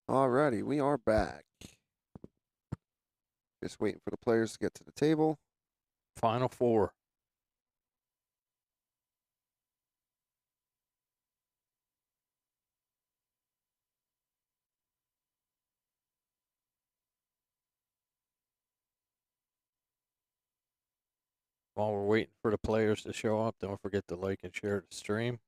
Alrighty, we are back. Just waiting for the players to get to the table. Final four. While we're waiting for the players to show up, don't forget to like and share the stream.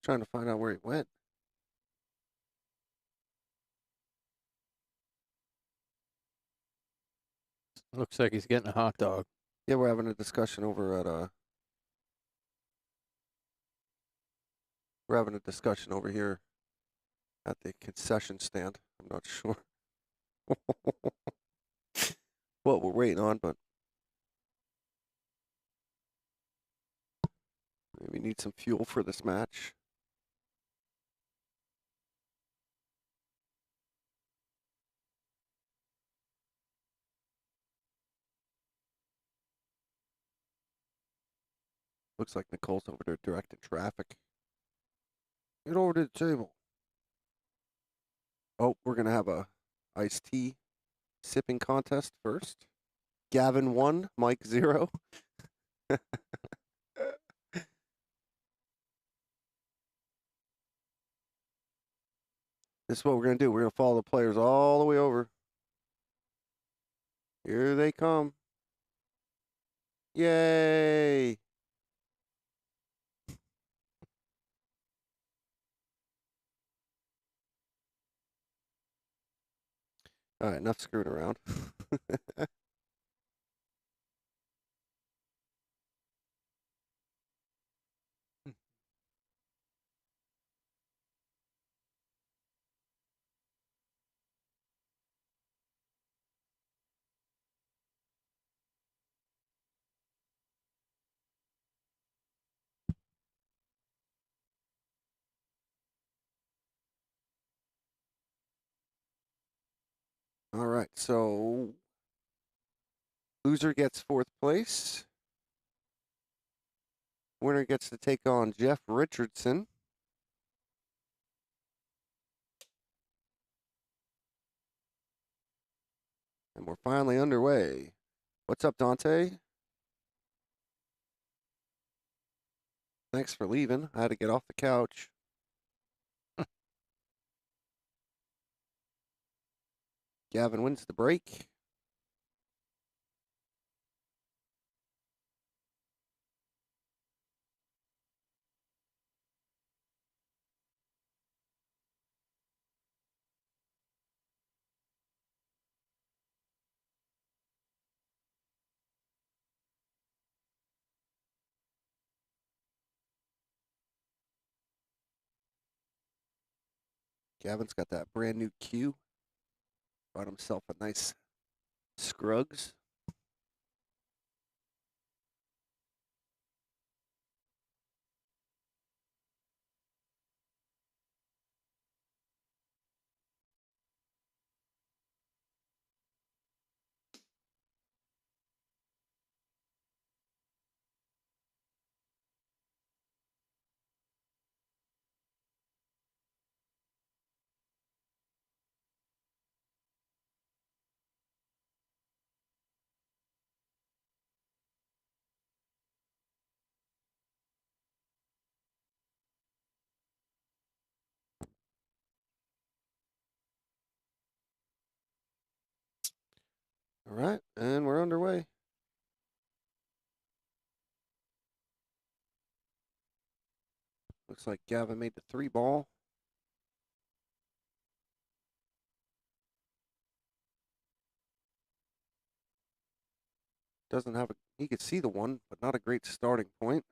Trying to find out where he went. Looks like he's getting a hot dog. Yeah, we're having a discussion over at we're having a discussion over here at the concession stand. I'm not sure what we're waiting on, but we need some fuel for this match. Looks like Nicole's over there directing traffic. Get over to the table. Oh, we're gonna have a iced tea sipping contest first. Gavin 1, Mike 0. This is what we're going to do. We're going to follow the players all the way over. Here they come. Yay! All right, enough screwing around. All right, so loser gets fourth place. Winner gets to take on Jeff Richardson. And we're finally underway. What's up, Dante? Thanks for leaving. I had to get off the couch. Gavin wins the break. Gavin's got that brand new cue. Bought himself a nice Scruggs. All right, and we're underway. Looks like Gavin made the 3-ball. Doesn't have a, he could see the one, but not a great starting point.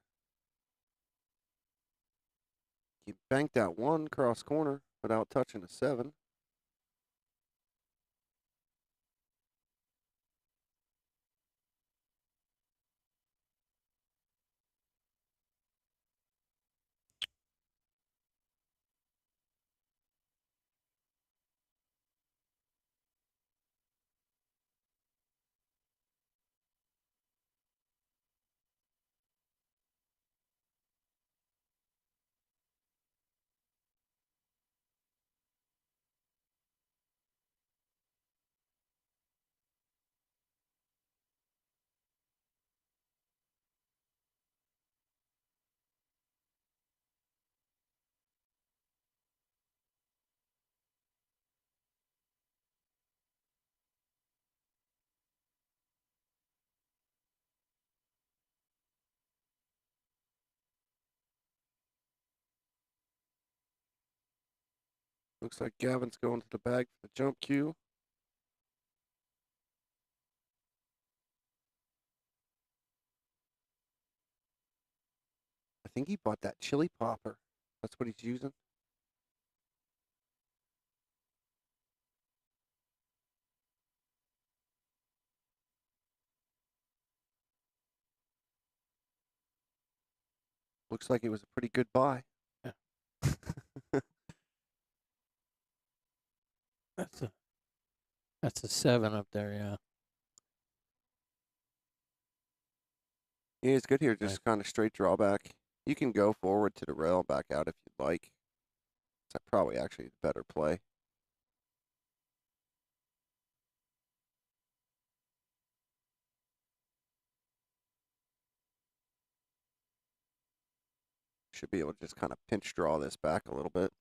He banked that one cross corner without touching a 7. Looks like Gavin's going to the bag for the jump cue. I think he bought that chili popper. That's what he's using. Looks like it was a pretty good buy. Yeah. That's a 7 up there, yeah. Yeah, it's good here, Right. just kind of straight drawback. You can go forward to the rail, back out if you'd like. That's probably actually a better play. Should be able to just kind of pinch draw this back a little bit.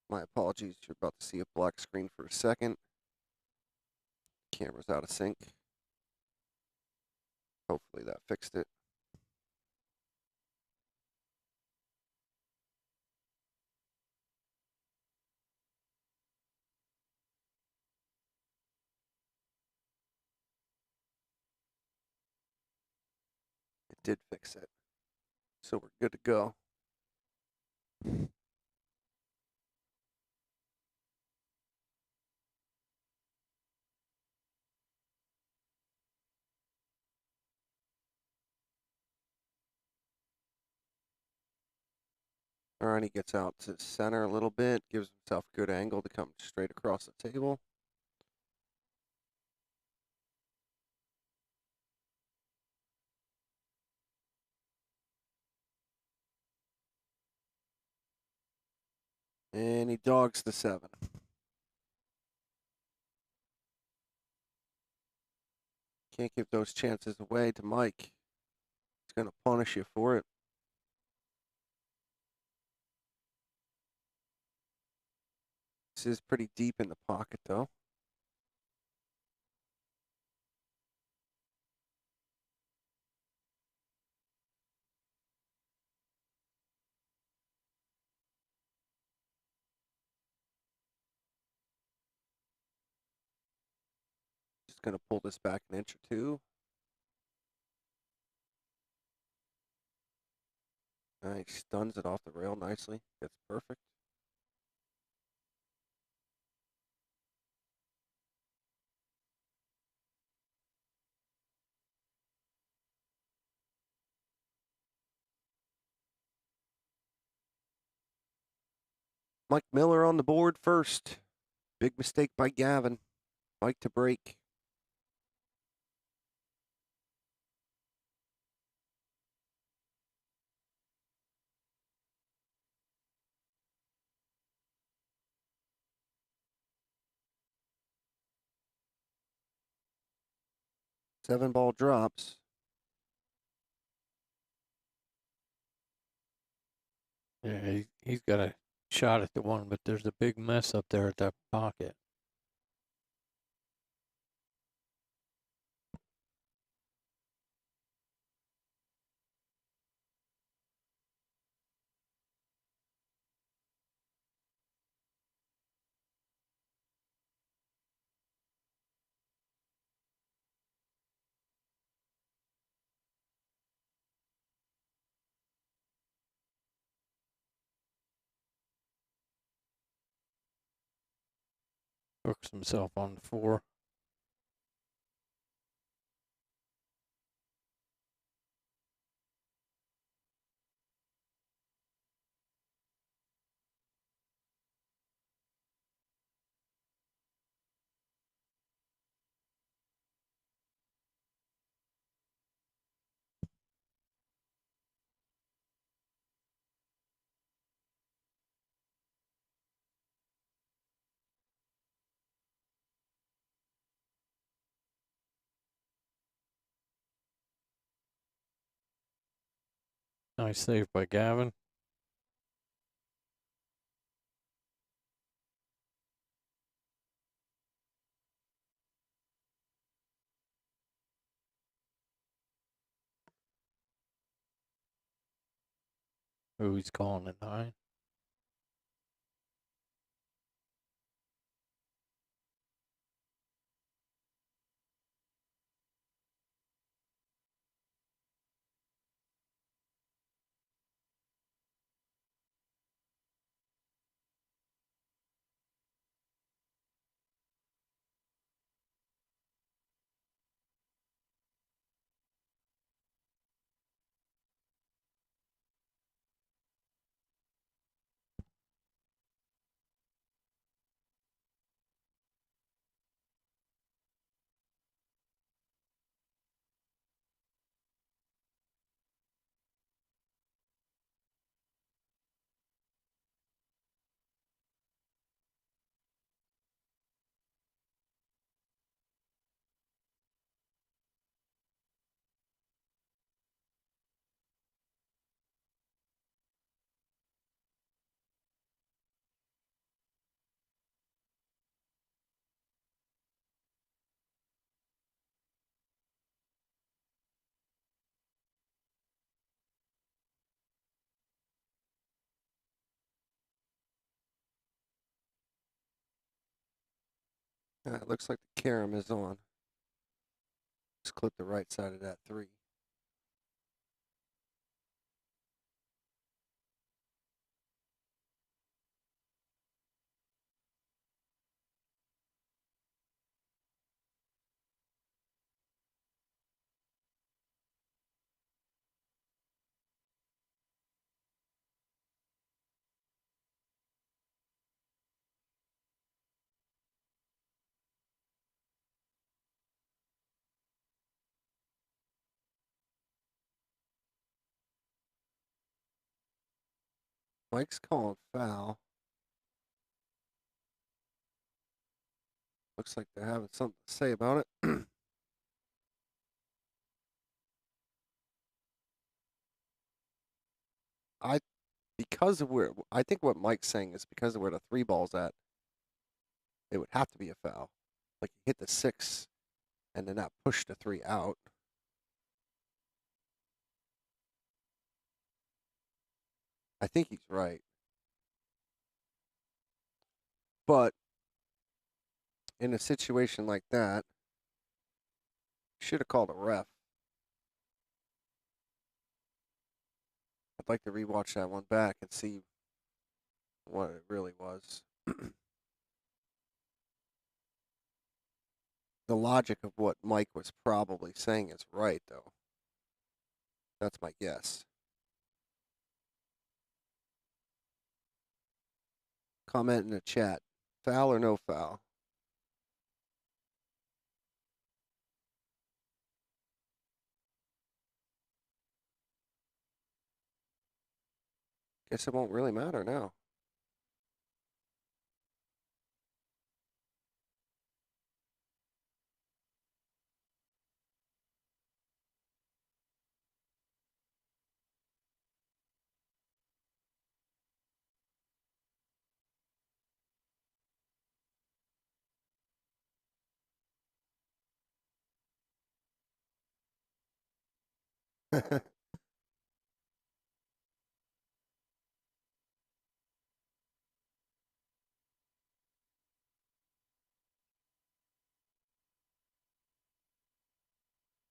My apologies, you're about to see a black screen for a second. Camera's out of sync. Hopefully that fixed it. It did fix it. So we're good to go. All right, he gets out to center a little bit, gives himself a good angle to come straight across the table. And he dogs the 7. Can't give those chances away to Mike. He's going to punish you for it. This is pretty deep in the pocket, though. Just going to pull this back an inch or two. He stuns it off the rail nicely. That's perfect. Mike Miller on the board first. Big mistake by Gavin. Mike to break. 7 ball drops. Yeah, he's got a shot at the one, but there's a big mess up there at that pocket. Hooks himself on the 4. Nice save by Gavin. Oh, he's calling it 9. It looks like the carom is on. Just clip the right side of that 3. Mike's calling foul. Looks like they're having something to say about it. I because of where I think what Mike's saying is because of where the 3 ball's at, it would have to be a foul. Like you hit the 6 and then that pushed the 3 out. I think he's right. But in a situation like that, should have called a ref. I'd like to rewatch that one back and see what it really was. The logic of what Mike was probably saying is right, though. That's my guess. Comment in the chat. Foul or no foul? Guess it won't really matter now.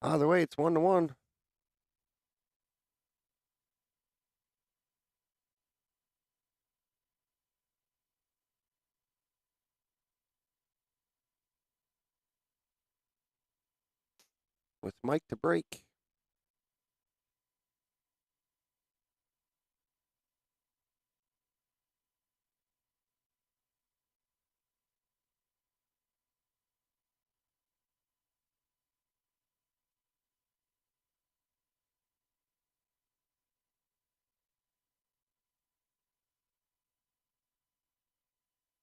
Either way, it's 1-1. With Mike to break.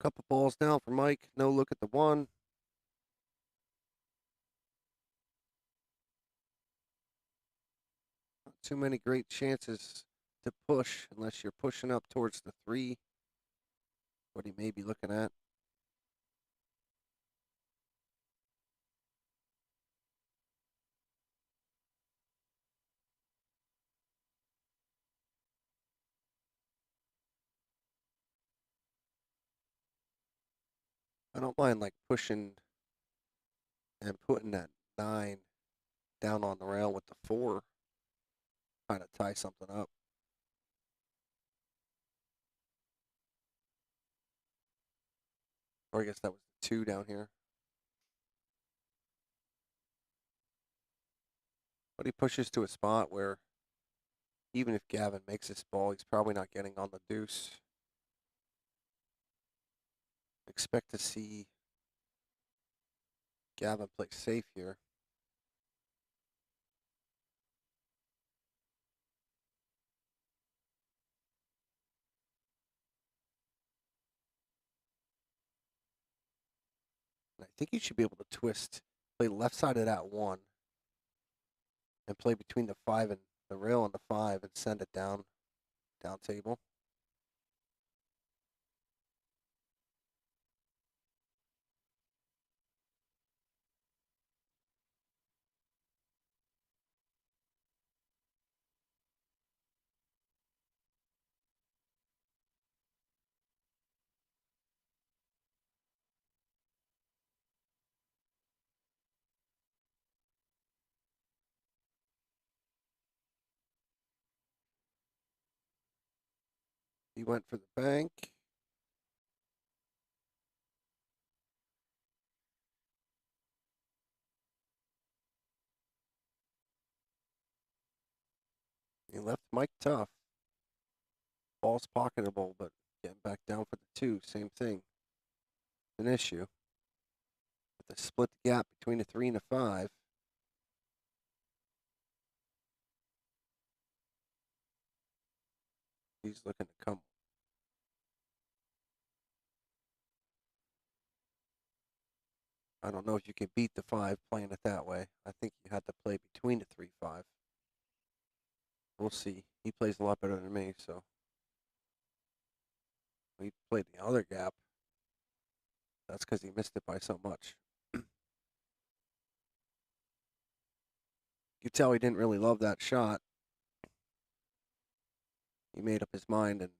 Couple balls down for Mike. No look at the one. Not too many great chances to push unless you're pushing up towards the 3. What he may be looking at. I don't mind like pushing and putting that 9 down on the rail with the 4. Kind of tie something up. Or I guess that was the 2 down here. But he pushes to a spot where even if Gavin makes this ball, he's probably not getting on the deuce. Expect to see Gavin play safe here. And I think he should be able to twist, play left side of that 1, and play between the 5 and the rail and the 5 and send it down table. He went for the bank. He left Mike tough. Ball's pocketable, but getting back down for the 2, same thing. An issue. With the split gap between the 3 and the 5. He's looking to come. I don't know if you can beat the 5 playing it that way. I think you had to play between the 3-5. We'll see. He plays a lot better than me, so. He played the other gap. That's because he missed it by so much. You could tell he didn't really love that shot. He made up his mind and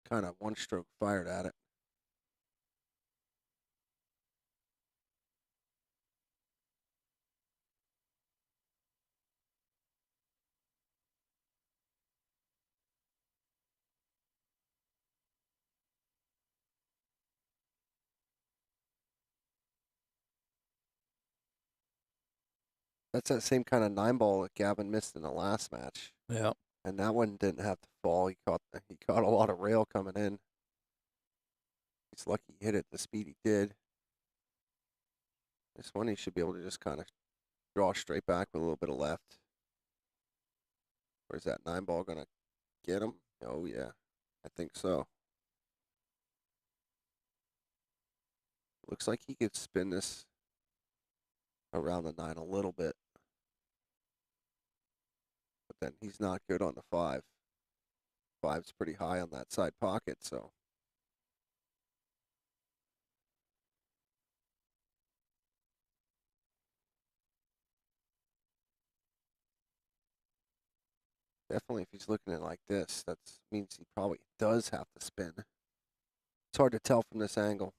kind of one stroke fired at it. That's that same kind of 9 ball that Gavin missed in the last match. Yeah. And that one didn't have to fall. He caught a lot of rail coming in. He's lucky he hit it the speed he did. This one he should be able to just kind of draw straight back with a little bit of left. Where's that 9 ball gonna get him? Oh yeah, I think so. Looks like he could spin this around the 9 a little bit. But then he's not good on the 5. 5's pretty high on that side pocket, so. Definitely, if he's looking at it like this, that means he probably does have to spin. It's hard to tell from this angle.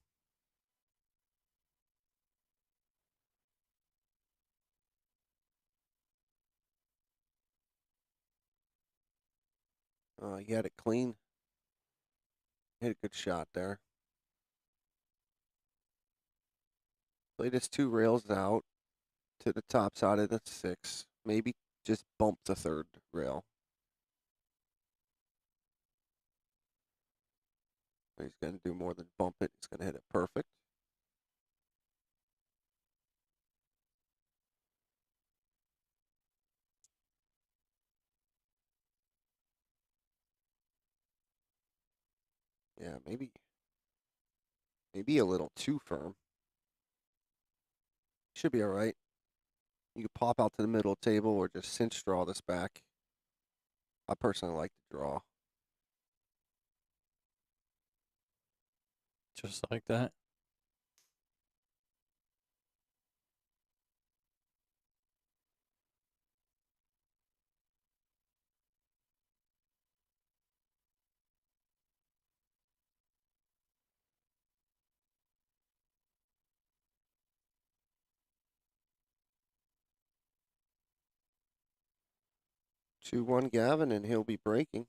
He had it clean. Hit a good shot there. Played his 2 rails out to the top side of the 6. Maybe just bump the 3rd rail. He's going to do more than bump it. He's going to hit it perfect. Yeah, maybe a little too firm. Should be all right. You could pop out to the middle table or just cinch draw this back. I personally like to draw. Just like that. Two one Gavin, and he'll be breaking.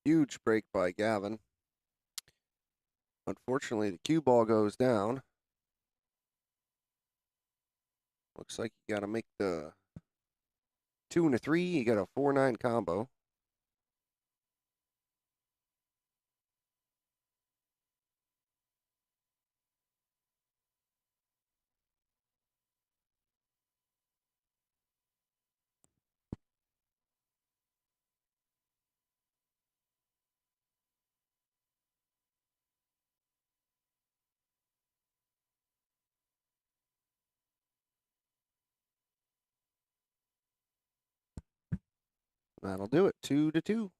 Huge break by Gavin. Unfortunately, the cue ball goes down. Looks like you got to make the 2 and a 3. You got a 4-9 combo. That'll do it. 2-2.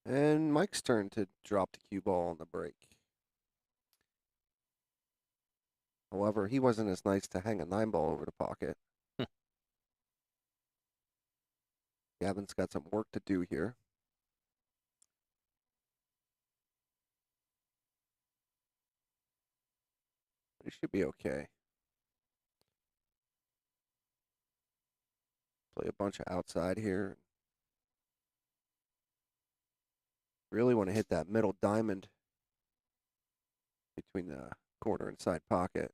And Mike's turn to drop the cue ball on the break. However, he wasn't as nice to hang a 9 ball over the pocket. Gavin's got some work to do here. We should be okay. Play a bunch of outside here. Really want to hit that middle diamond between the corner and side pocket.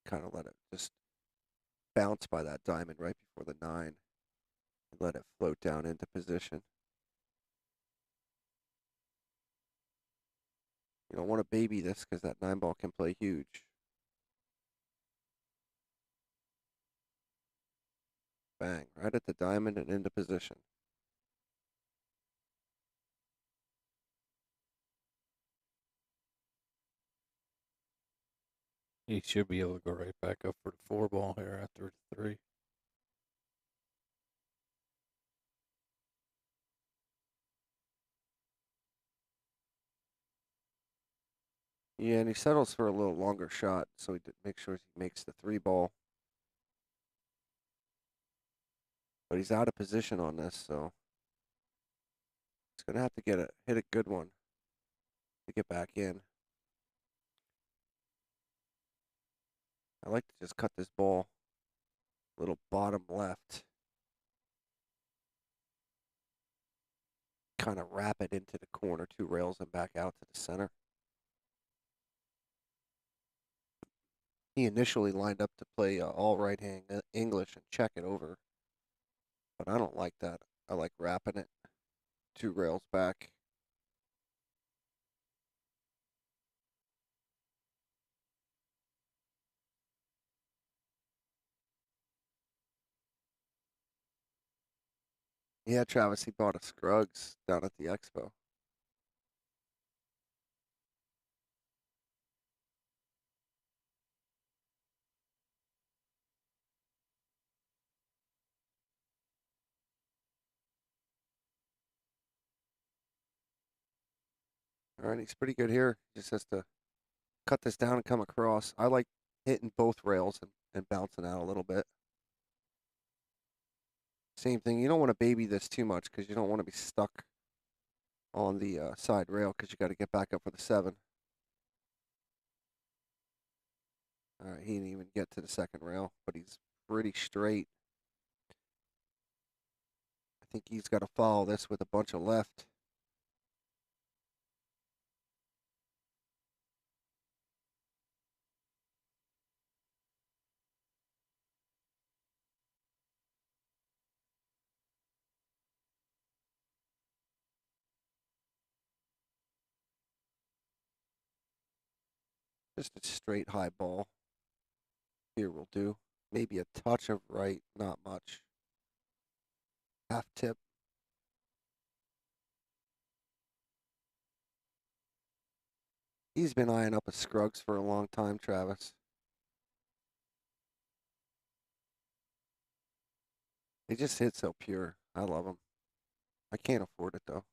Kind of let it just bounce by that diamond right before the 9 and let it float down into position. You don't want to baby this because that 9 ball can play huge. Bang, right at the diamond and into position. He should be able to go right back up for the 4 ball here after the 3. Yeah, and he settles for a little longer shot, so he makes sure he makes the 3 ball. But he's out of position on this, so he's gonna have to hit a good one to get back in. I like to just cut this ball a little bottom left. Kind of wrap it into the corner, 2 rails, and back out to the center. He initially lined up to play all right hand English and check it over, but I don't like that. I like wrapping it 2 rails back. Yeah, Travis, he bought a Scruggs down at the expo. All right, he's pretty good here. Just has to cut this down and come across. I like hitting both rails and bouncing out a little bit. Same thing. You don't want to baby this too much because you don't want to be stuck on the side rail because you got to get back up for the 7. All right, he didn't even get to the second rail, but he's pretty straight. I think he's got to follow this with a bunch of left. Just a straight high ball. Here will do. Maybe a touch of right, not much. Half tip. He's been eyeing up a Scruggs for a long time, Travis. They just hit so pure. I love them. I can't afford it, though.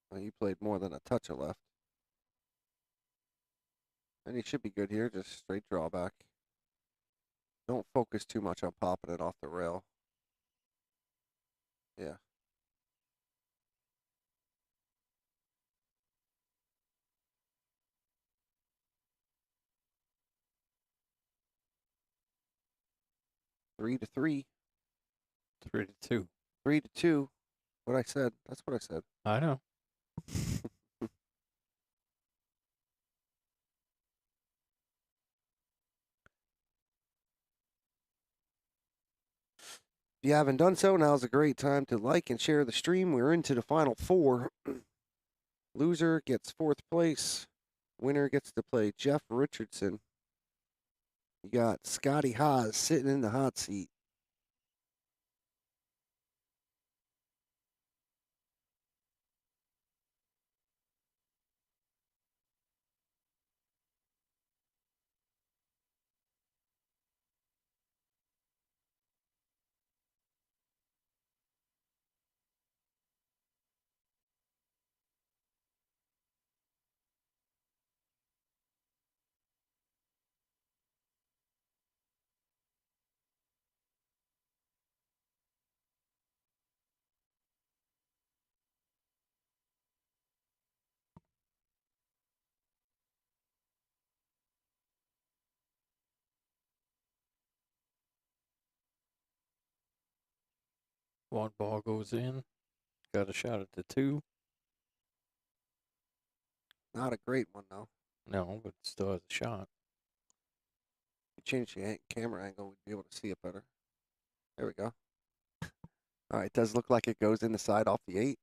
Well, you played more than a touch of left. And he should be good here, just straight drawback. Don't focus too much on popping it off the rail. Yeah. Three to three. 3 to 2. 3 to 2. What I said. That's what I said. I know. If you haven't done so, now's a great time to like and share the stream. We're into the final 4. Loser gets 4th place. Winner gets to play Jeff Richardson. You got Scotty Haas sitting in the hot seat. One ball goes in. Got a shot at the 2. Not a great one, though. No, but still has a shot. If you change the camera angle, we'd be able to see it better. There we go. All right, it does look like it goes in the side off the 8.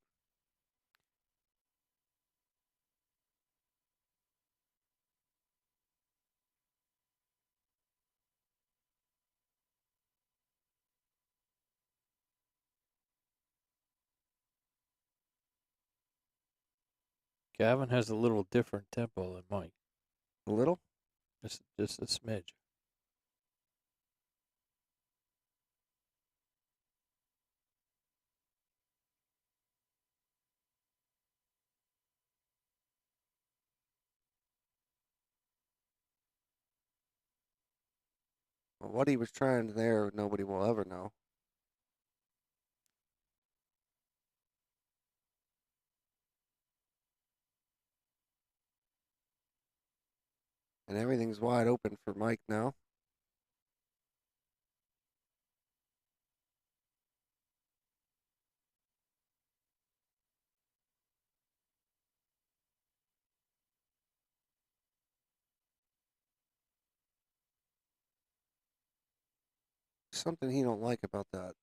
Gavin has a little different tempo than Mike. A little? Just a smidge. Well, what he was trying there, nobody will ever know. And everything's wide open for Mike now. Something he don't like about that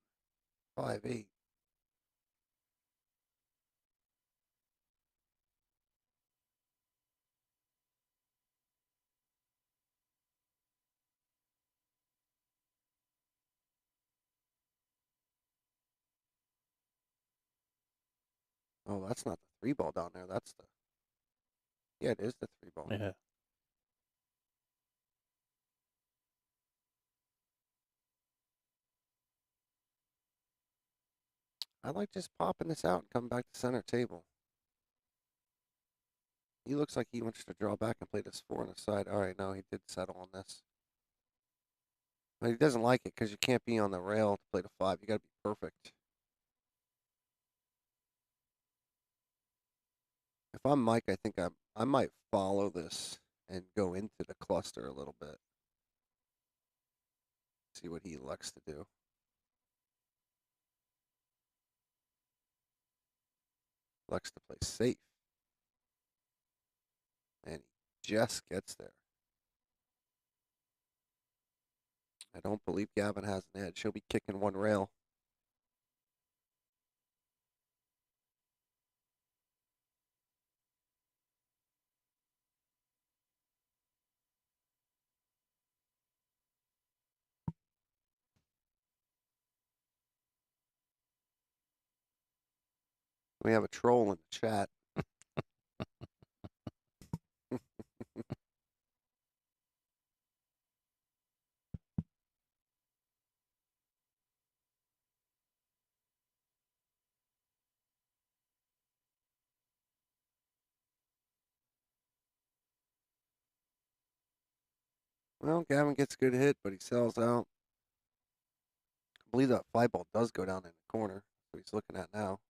5-8. Oh, that's not the 3 ball down there. That's the. Yeah, it is the 3 ball. Yeah. I like just popping this out and coming back to center table. He looks like he wants to draw back and play this 4 on the side. All right, no, he did settle on this. But he doesn't like it because you can't be on the rail to play the 5. You got to be perfect. If I'm Mike, I think I might follow this and go into the cluster a little bit. See what he elects to do. Elects to play safe. And he just gets there. I don't believe Gavin has an edge. He'll be kicking one rail. We have a troll in the chat. Well, Gavin gets a good hit, but he sells out. I believe that 5 ball does go down in the corner. What he's looking at now.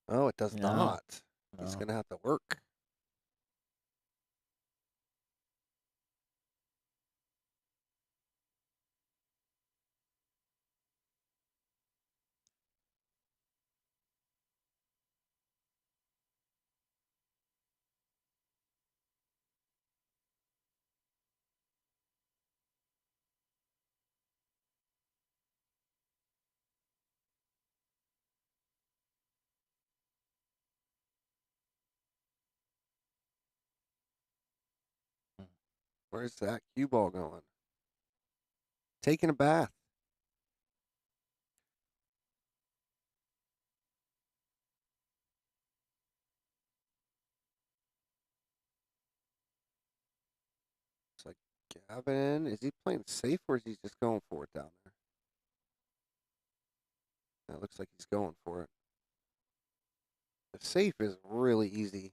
Oh, it does No. not. He's No. going to have to work. Where's that cue ball going? Taking a bath. It's like, Gavin, is he playing safe or is he just going for it down there? It looks like he's going for it. The safe is really easy.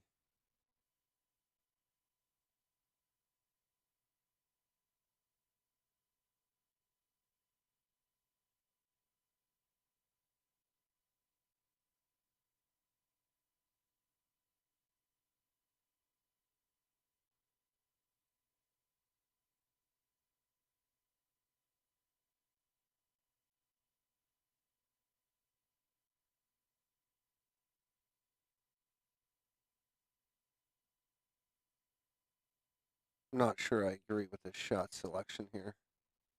I'm not sure I agree with the shot selection here.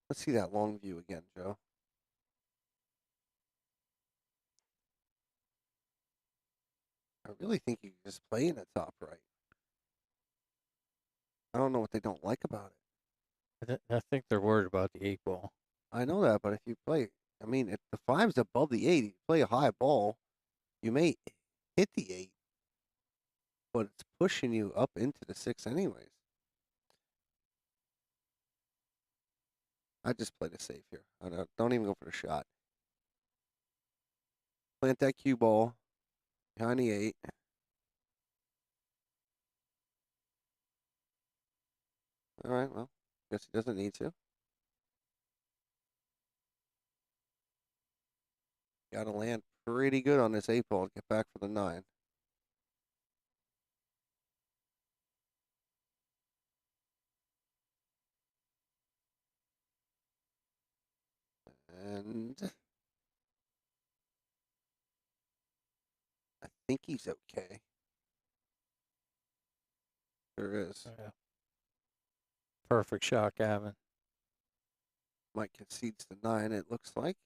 Let's see that long view again, Joe. I really think you can just play in the top right. I don't know what they don't like about it. I think they're worried about the 8 ball. I know that, but if you play, I mean, if the five's above the eight, you play a high ball, you may hit the eight, but it's pushing you up into the six anyways. I just play the safe here. I don't even go for the shot. Plant that cue ball behind the eight. All right, well, guess he doesn't need to. Got to land pretty good on this eight ball to get back for the nine. And I think he's okay. There is. Yeah. Perfect shot, Gavin. Mike concedes the nine, it looks like.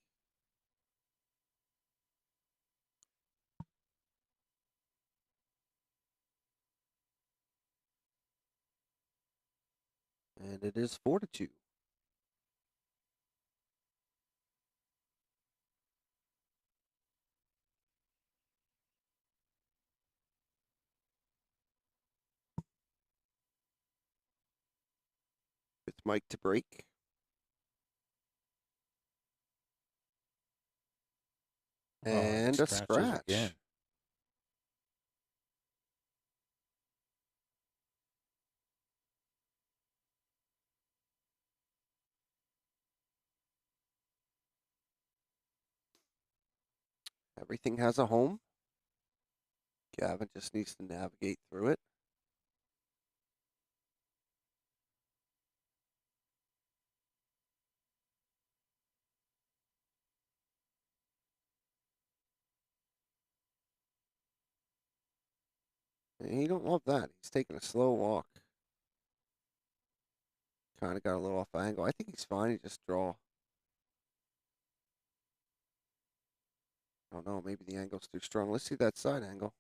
And it is 4-2. With Mike to break. And a Scratches scratch. again. Everything has a home. Gavin just needs to navigate through it. And you don't love that. He's taking a slow walk. Kind of got a little off angle. I think he's fine. He just draw. I don't know. Maybe the angle's too strong. Let's see that side angle.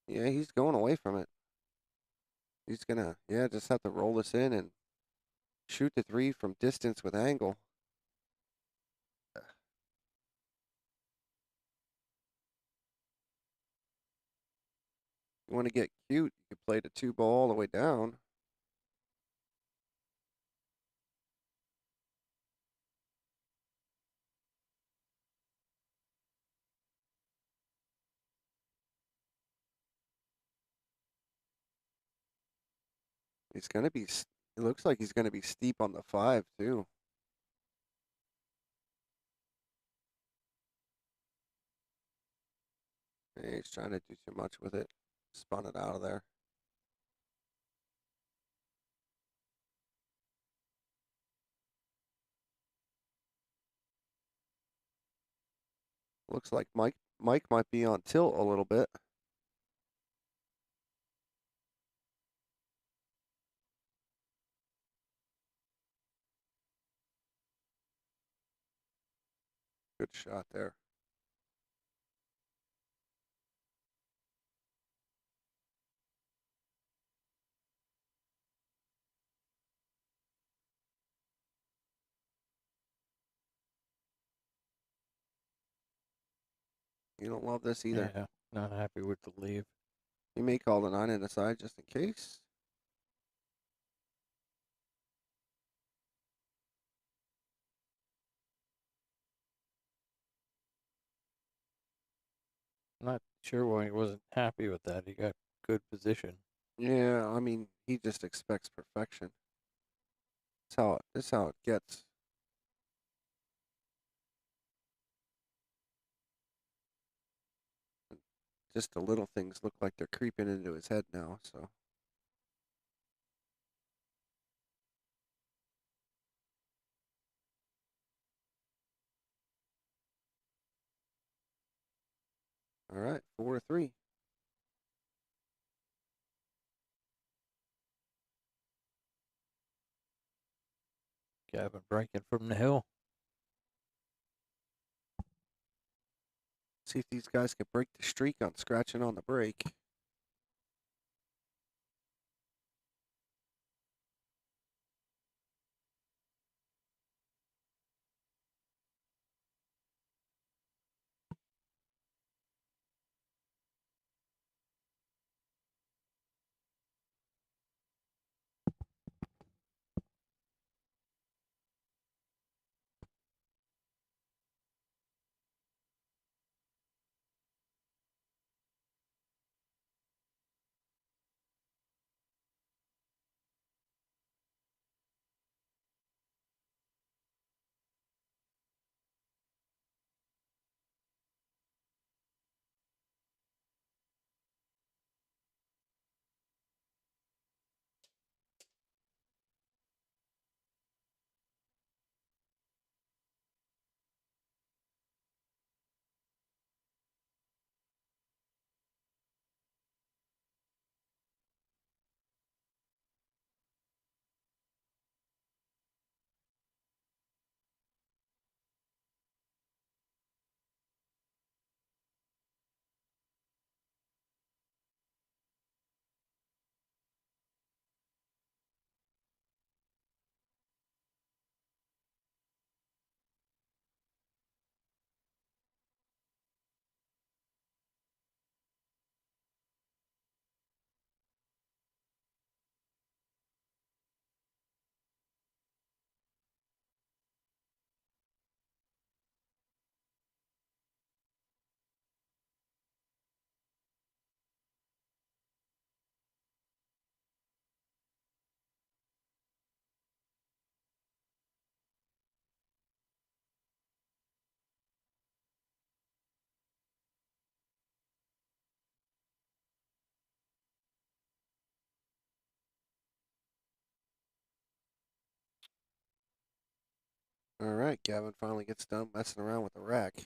Yeah, he's going away from it. He's gonna, yeah, just have to roll this in and shoot the three from distance with angle. You want to get cute, you could play the two ball all the way down. He's gonna be, it looks like he's gonna be steep on the five too. Yeah, he's trying to do too much with it. Spun it out of there. Looks like Mike might be on tilt a little bit. Good shot there. You don't love this either. Yeah, not happy with the leave. You may call the nine in the side just in case. Not sure why he wasn't happy with that. He got good position. Yeah, I mean, he just expects perfection. This is how it gets. Just the little things look like they're creeping into his head now, so. All right, 4-3. Gavin breaking from the hill. See if these guys can break the streak on scratching on the brake. All right, Gavin finally gets done messing around with the rack.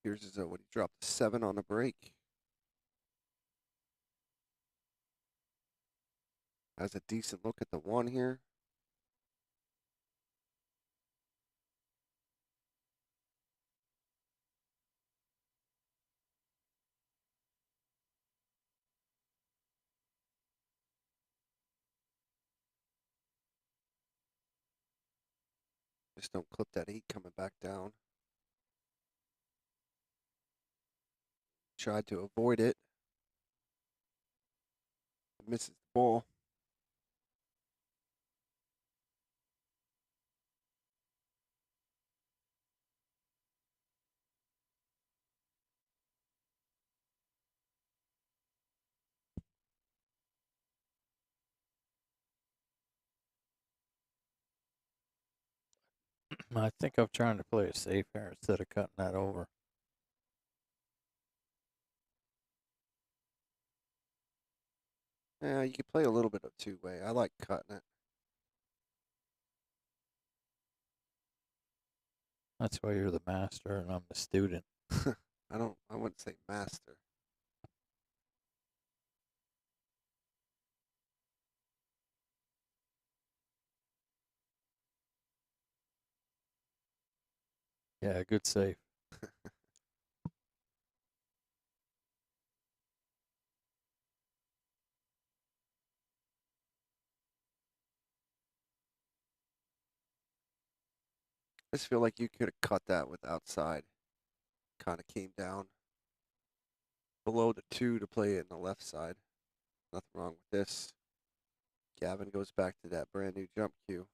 Here's as though when he dropped 7 on the brake. Has a decent look at the 1 here. Just don't clip that 8 coming back down. Tried to avoid it. Misses the ball. I think I'm trying to play it safe here instead of cutting that over. Yeah, you can play a little bit of two-way. I like cutting it. That's why you're the master and I'm the student. I wouldn't say master. Yeah, good save. I just feel like you could have cut that with outside. Kind of came down below the 2 to play it in the left side. Nothing wrong with this. Gavin goes back to that brand new jump cue.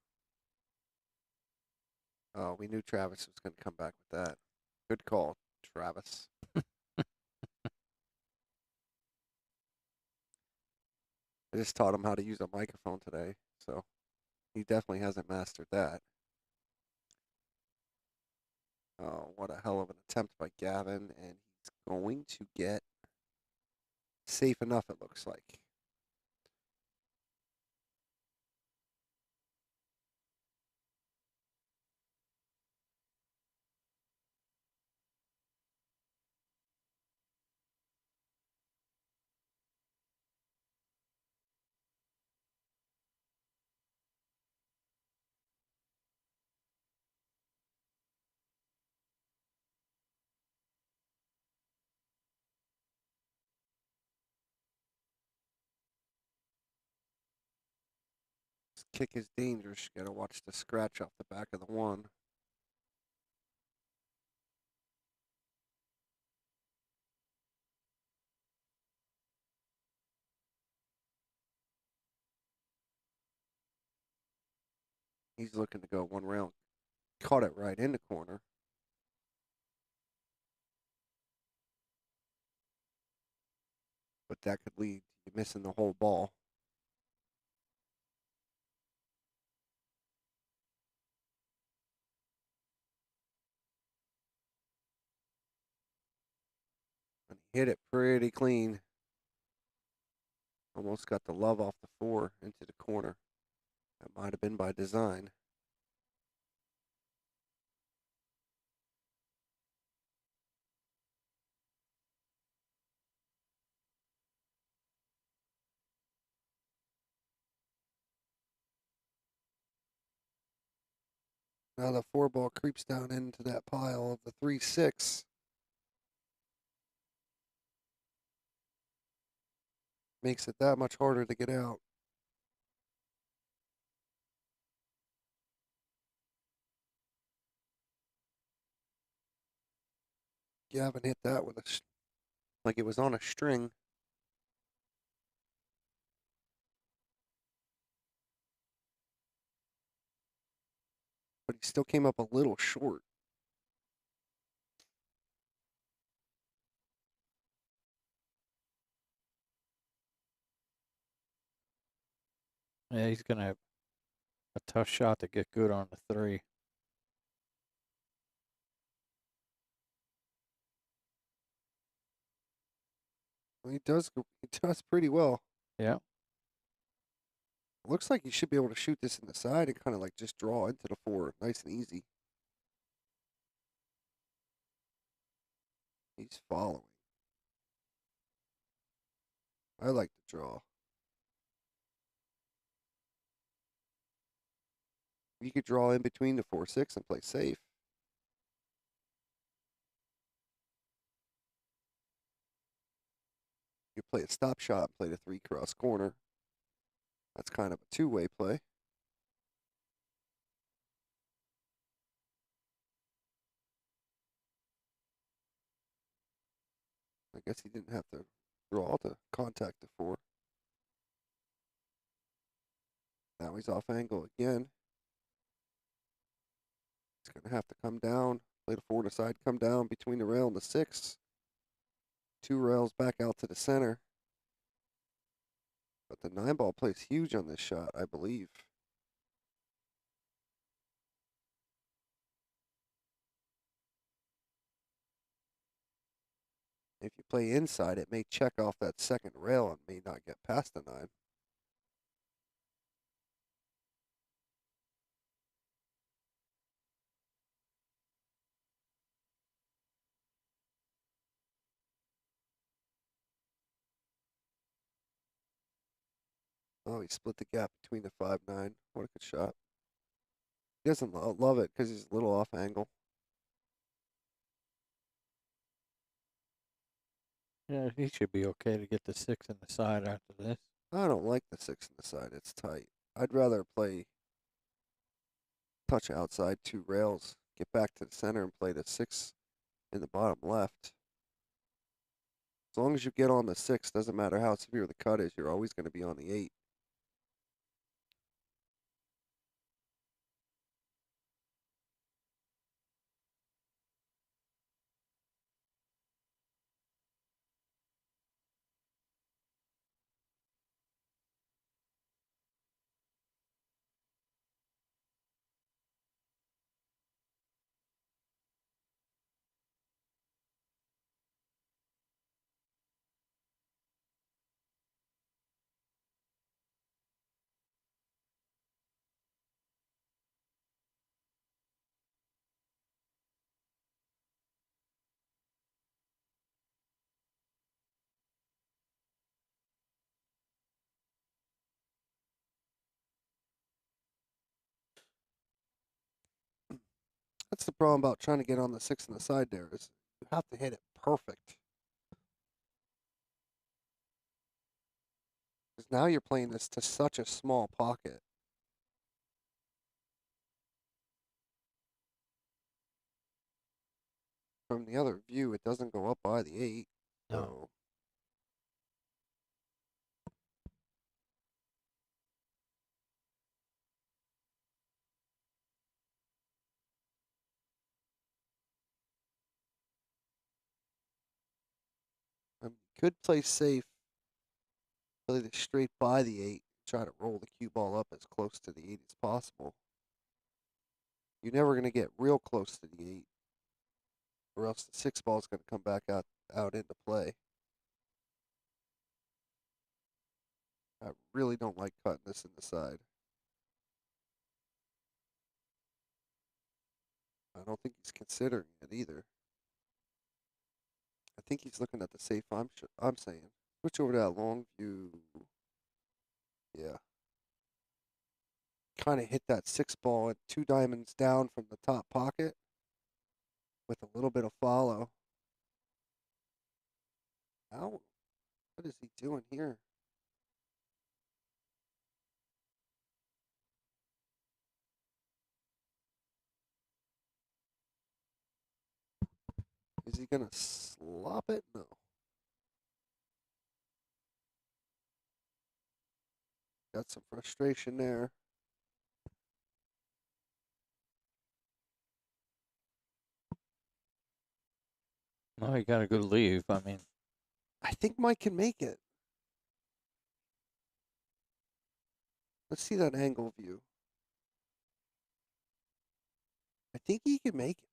Oh, we knew Travis was going to come back with that. Good call, Travis. I just taught him how to use a microphone today, so he definitely hasn't mastered that. Oh, what a hell of an attempt by Gavin, and he's going to get safe enough, it looks like. kick is dangerous. You gotta watch the scratch off the back of the one. He's looking to go one round. Caught it right in the corner. But that could lead to you missing the whole ball. And he hit it pretty clean. Almost got the love off the 4 into the corner. That might have been by design. Now the 4 ball creeps down into that pile of the 3-6. Makes it that much harder to get out. Gavin hit that with like it was on a string. But he still came up a little short. Yeah, he's gonna have a tough shot to get good on the 3. Well, he does pretty well. Yeah. Looks like he should be able to shoot this in the side and kind of like just draw into the 4. Nice and easy. He's following. I like to draw. You could draw in between the 4-6 and play safe. You play a stop shot, play the 3 cross corner. That's kind of a two-way play. I guess he didn't have to draw to contact the 4. Now he's off angle again. He's going to have to come down, play the 4 to side, come down between the rail and the 6. 2 rails back out to the center. But the 9 ball plays huge on this shot, I believe. If you play inside, it may check off that second rail and may not get past the 9. Oh, he split the gap between the 5-9. What a good shot. He doesn't love it because he's a little off angle. Yeah, he should be okay to get the 6 in the side after this. I don't like the 6 in the side. It's tight. I'd rather play touch outside 2 rails, get back to the center and play the 6 in the bottom left. As long as you get on the 6, doesn't matter how severe the cut is, you're always going to be on the 8. That's the problem about trying to get on the 6 in the side there is you have to hit it perfect. Because now you're playing this to such a small pocket. from the other view, it doesn't go up by the 8. No. So could play safe, play the straight by the 8, try to roll the cue ball up as close to the 8 as possible. You're never going to get real close to the 8, or else the 6 ball is going to come back out into play. I really don't like cutting this in the side. I don't think he's considering it either. I think he's looking at the safe I'm saying. Switch over to that long view. Yeah. Kind of hit that 6 ball at 2 diamonds down from the top pocket with a little bit of follow. Ow. What is he doing here? Is he going to slop it? No. Got some frustration there. No, he got a good leave. I mean, I think Mike can make it. Let's see that angle view. I think he can make it.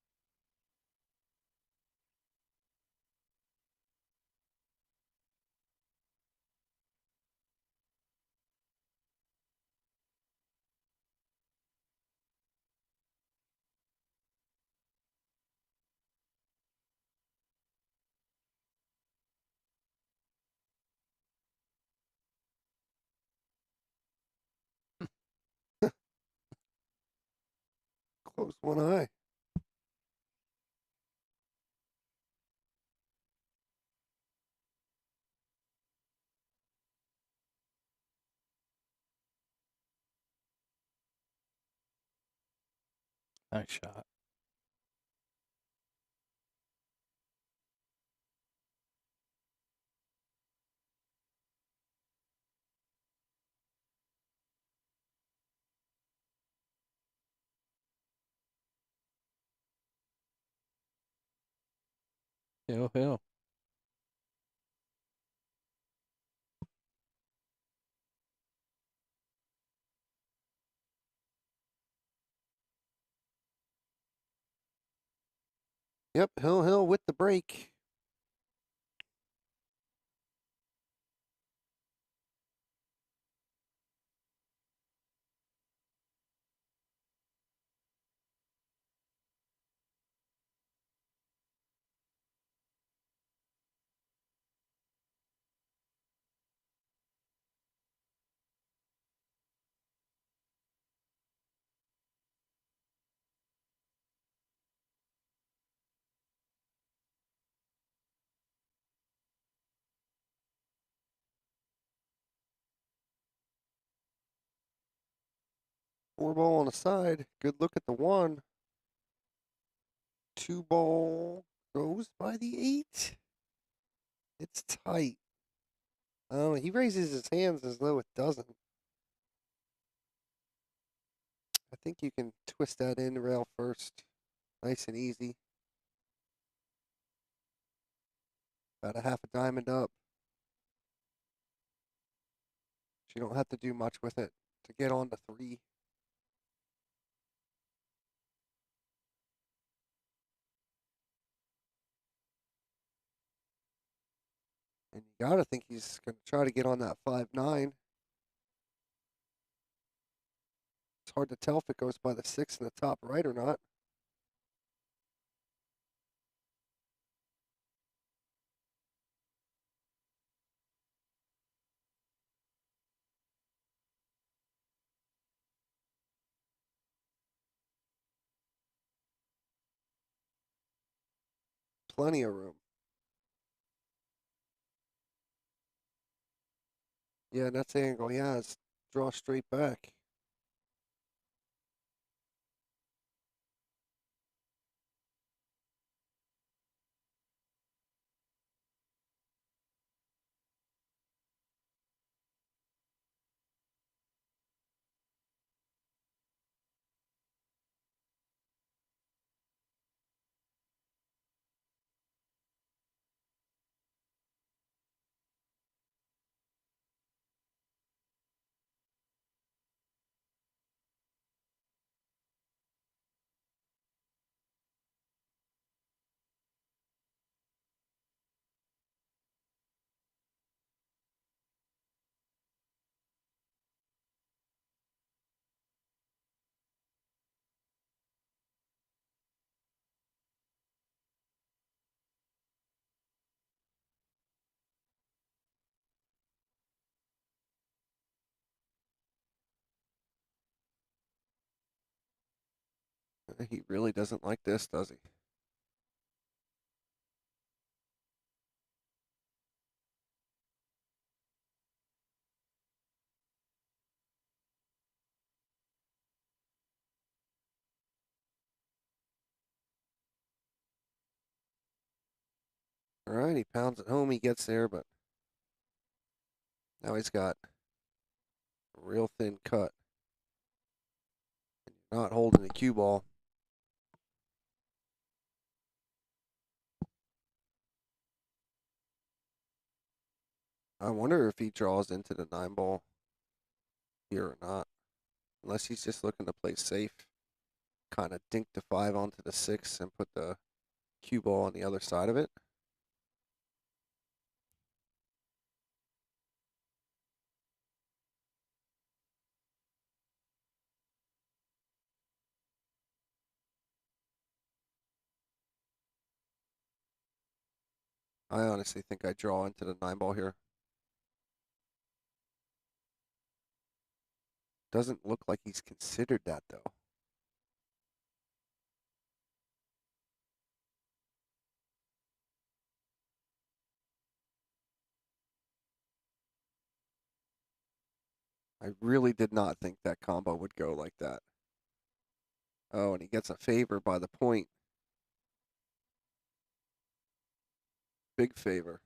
Close one eye. nice shot. Hill. Yep, Hill with the break. Four ball on the side. Good look at the 1. 2 ball goes by the 8. It's tight. Oh, he raises his hands as though it doesn't. I think you can twist that in rail first. Nice and easy. About a half a diamond up. You don't have to do much with it to get on the 3. And you gotta think he's gonna try to get on that 5-9. It's hard to tell if it goes by the 6 in the top right or not. Plenty of room. Yeah, and that's the angle. Yeah, it's draw straight back. He really doesn't like this, does he? All right, he pounds it home. He gets there, but now he's got a real thin cut. And you're not holding the cue ball. I wonder if he draws into the 9 ball here or not. Unless he's just looking to play safe. Kind of dink the 5 onto the 6 and put the cue ball on the other side of it. I honestly think I draw into the 9 ball here. Doesn't look like he's considered that, though. I really did not think that combo would go like that. Oh, and he gets a favor by the point. Big favor.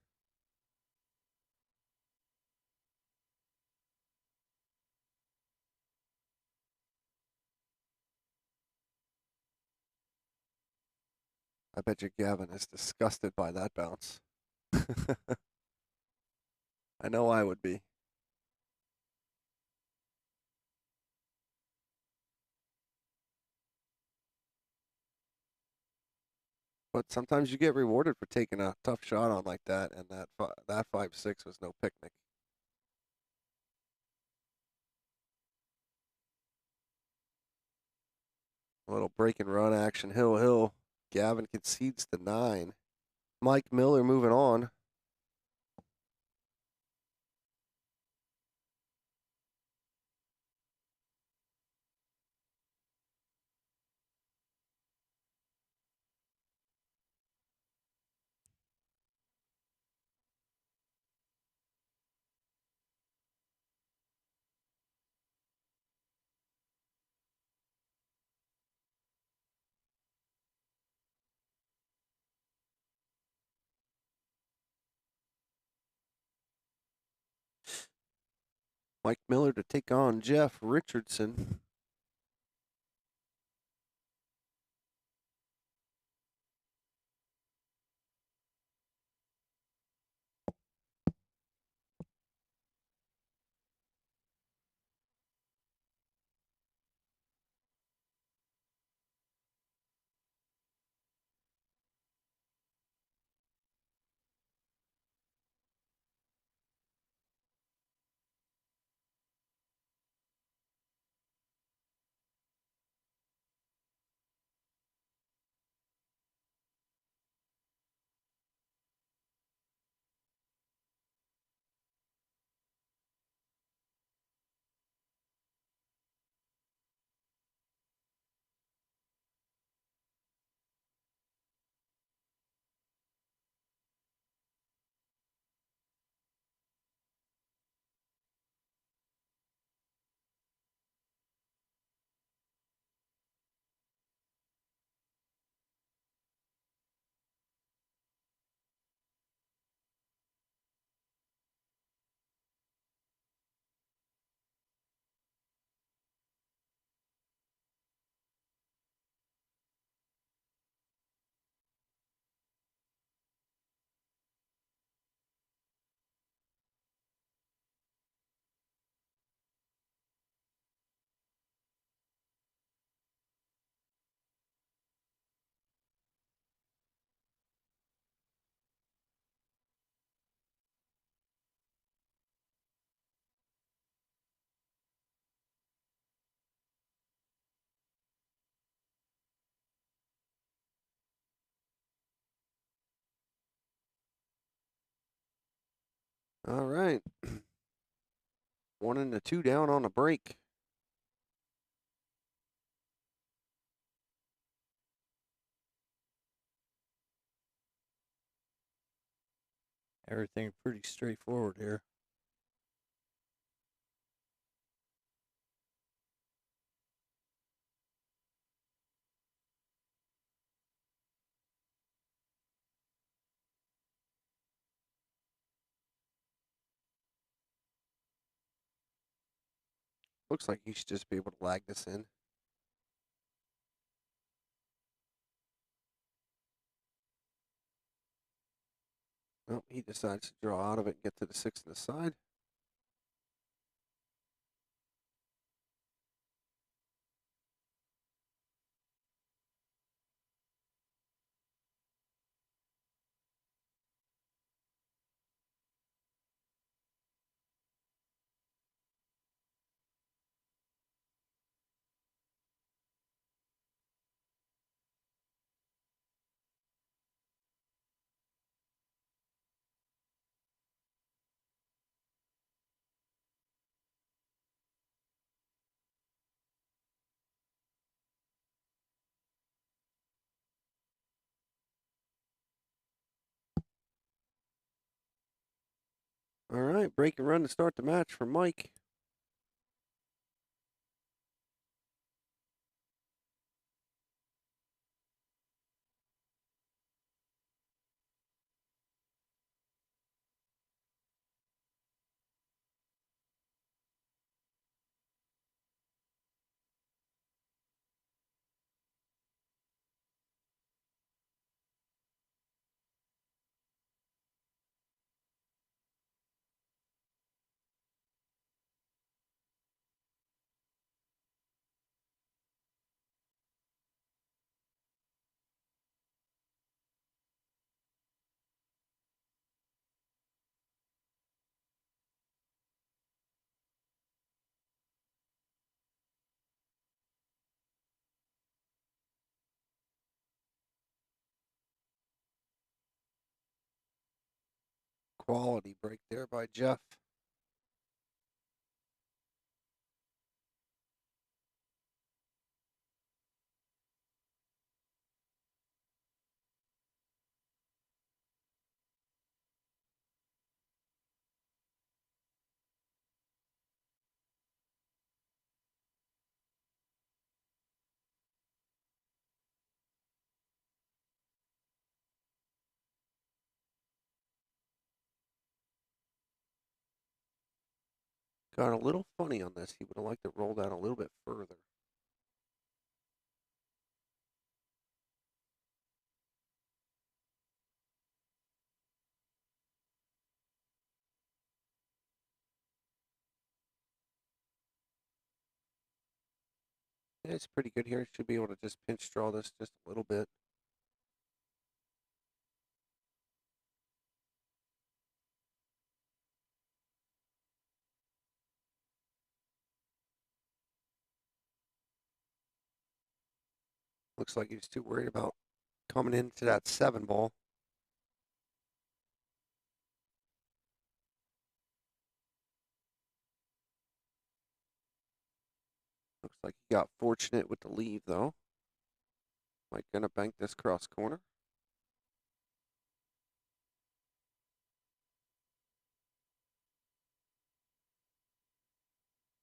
I bet you Gavin is disgusted by that bounce. I know I would be. But sometimes you get rewarded for taking a tough shot on like that, and that 5-6 was no picnic. A little break and run action, hill. Gavin concedes the 9. Mike Miller moving on. Mike Miller to take on Jeff Richardson. All right. 1 and a 2 down on a break. Everything pretty straightforward here. Looks like he should just be able to lag this in. Nope, he decides to draw out of it and get to the 6 on the side. All right, break and run to start the match for Mike. Quality break there by Jeff. Got a little funny on this. He would have liked it rolled out a little bit further. Yeah, it's pretty good here. Should be able to just pinch draw this just a little bit. Looks like he's too worried about coming into that 7 ball. Looks like he got fortunate with the leave, though. Mike gonna bank this cross corner.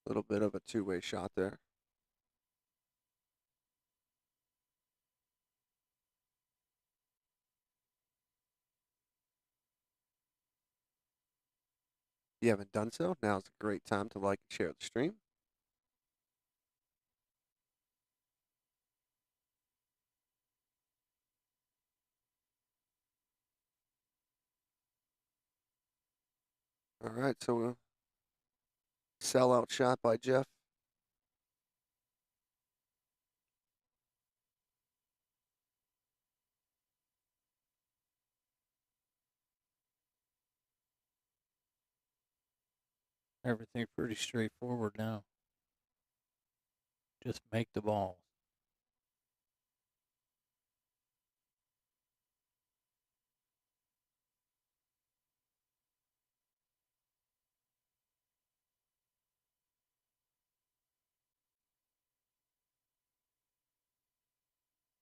A little bit of a two-way shot there. If you haven't done so, now's a great time to like and share the stream. All right, so a sellout shot by Jeff. Everything pretty straightforward now. Just make the balls.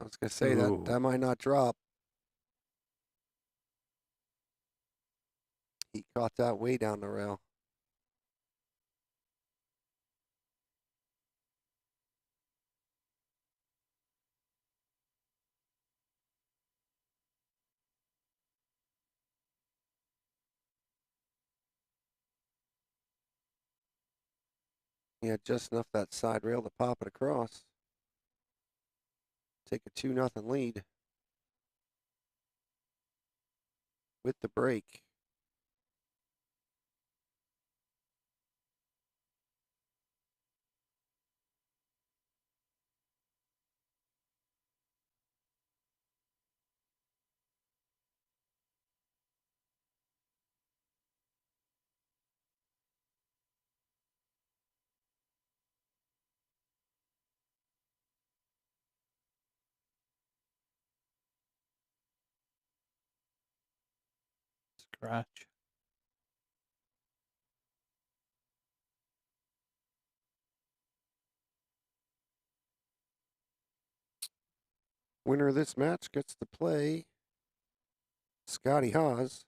I was gonna say that Ooh. might not drop. He caught that way down the rail. He had just enough that side rail to pop it across. Take a 2-0 lead with the break. Scratch. Winner of this match gets to play Scotty Haas.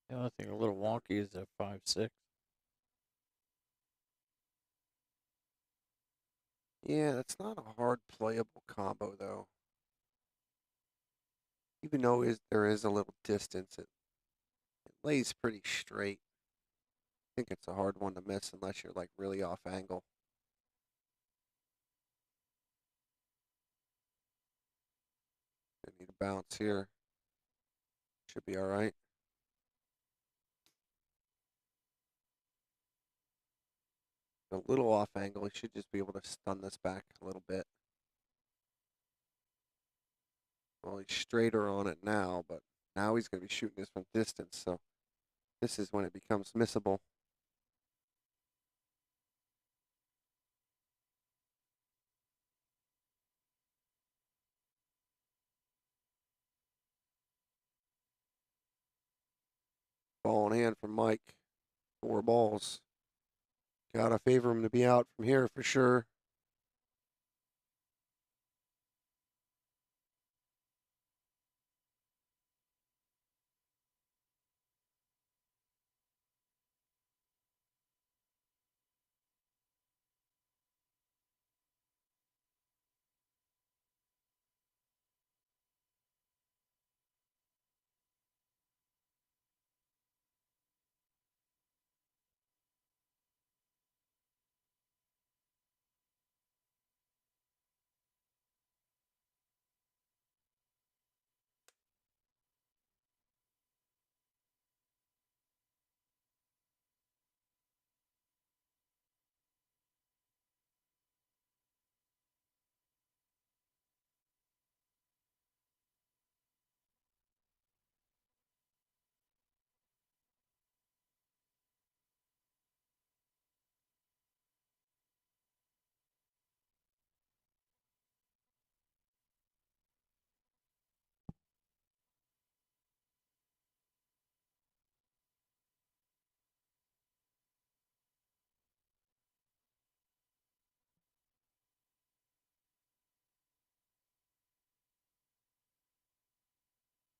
The only thing a little wonky is that 5-6. Yeah, it's not a hard playable combo though. Even though there is a little distance, it lays pretty straight. I think it's a hard one to miss unless you're like really off angle. Gonna need a bounce here. Should be all right. A little off angle. He should just be able to stun this back a little bit. Well, he's straighter on it now, but now he's going to be shooting this from distance, so this is when it becomes missable. Ball in hand from Mike. 4 balls. Gotta favor him to be out from here for sure.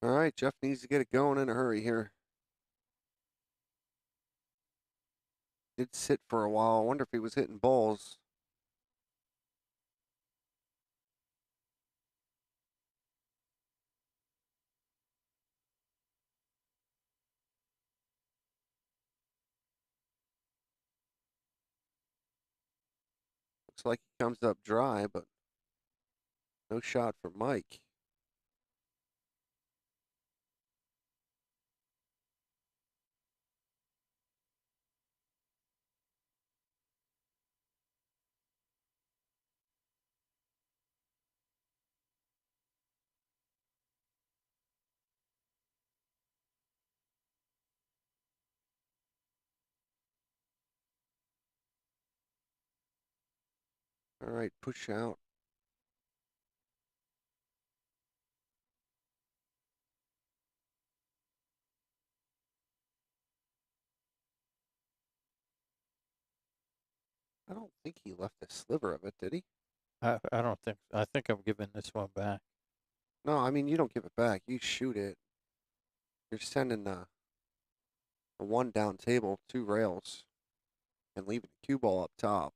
All right, Jeff needs to get it going in a hurry here. Did sit for a while. I wonder if he was hitting balls. Looks like he comes up dry, but no shot for Mike. All right, push out. I don't think he left a sliver of it, did he? I don't think. I think I'm giving this one back. No, I mean, you don't give it back. You shoot it. You're sending a one down table, two rails, and leaving the cue ball up top.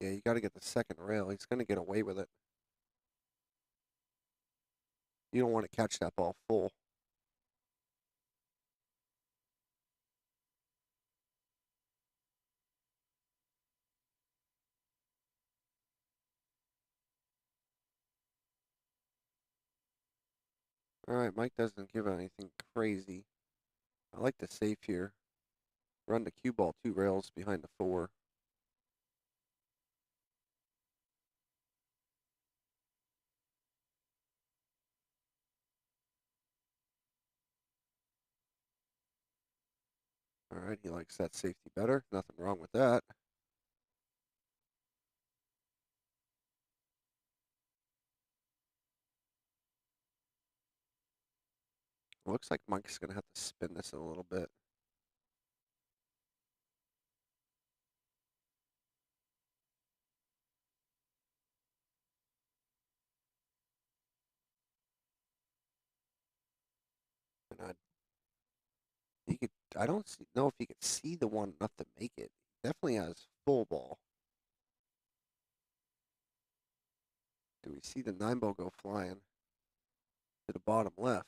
Yeah, you got to get the second rail. He's going to get away with it. You don't want to catch that ball full. All right, Mike doesn't give anything crazy. I like the safe here. Run the cue ball two rails behind the four. All right, he likes that safety better. Nothing wrong with that. Looks like Mike's going to have to spin this in a little bit. And he could. I don't know if he could see the one enough to make it. Definitely has full ball. Do we see the 9 ball go flying to the bottom left?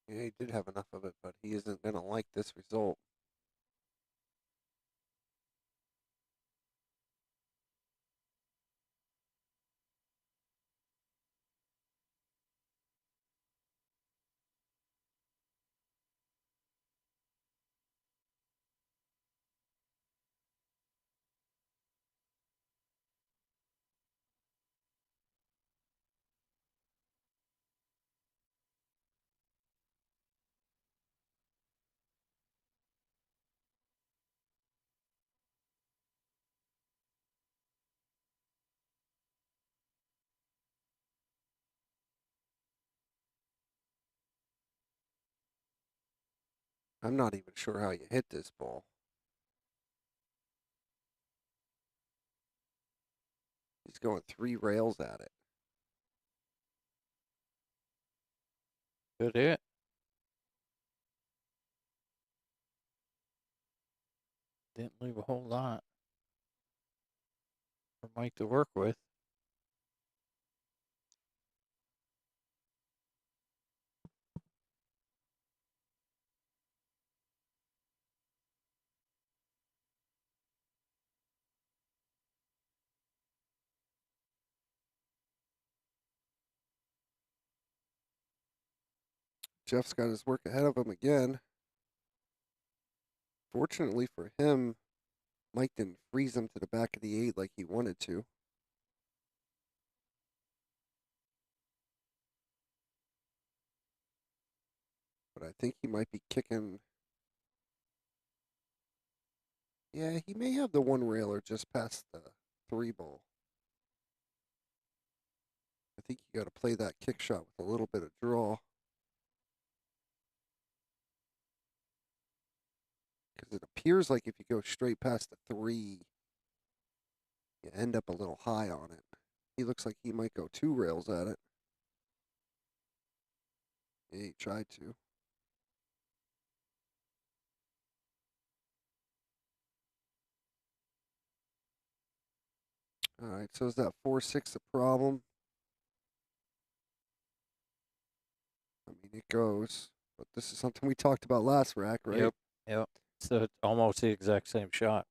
Yeah, he did have enough of it, but he isn't going to like this result. I'm not even sure how you hit this ball. He's going three rails at it. Good hit. Didn't leave a whole lot for Mike to work with. Jeff's got his work ahead of him again. Fortunately for him, Mike didn't freeze him to the back of the 8 like he wanted to. But I think he might be kicking. Yeah, he may have the one railer just past the 3 ball. I think you got to play that kick shot with a little bit of draw. Because it appears like if you go straight past the 3, you end up a little high on it. He looks like he might go 2 rails at it. Yeah, he tried to. All right, so is that 4-6 a problem? I mean, it goes. But this is something we talked about last rack, right? Yep. Yep. So it's almost the exact same shot.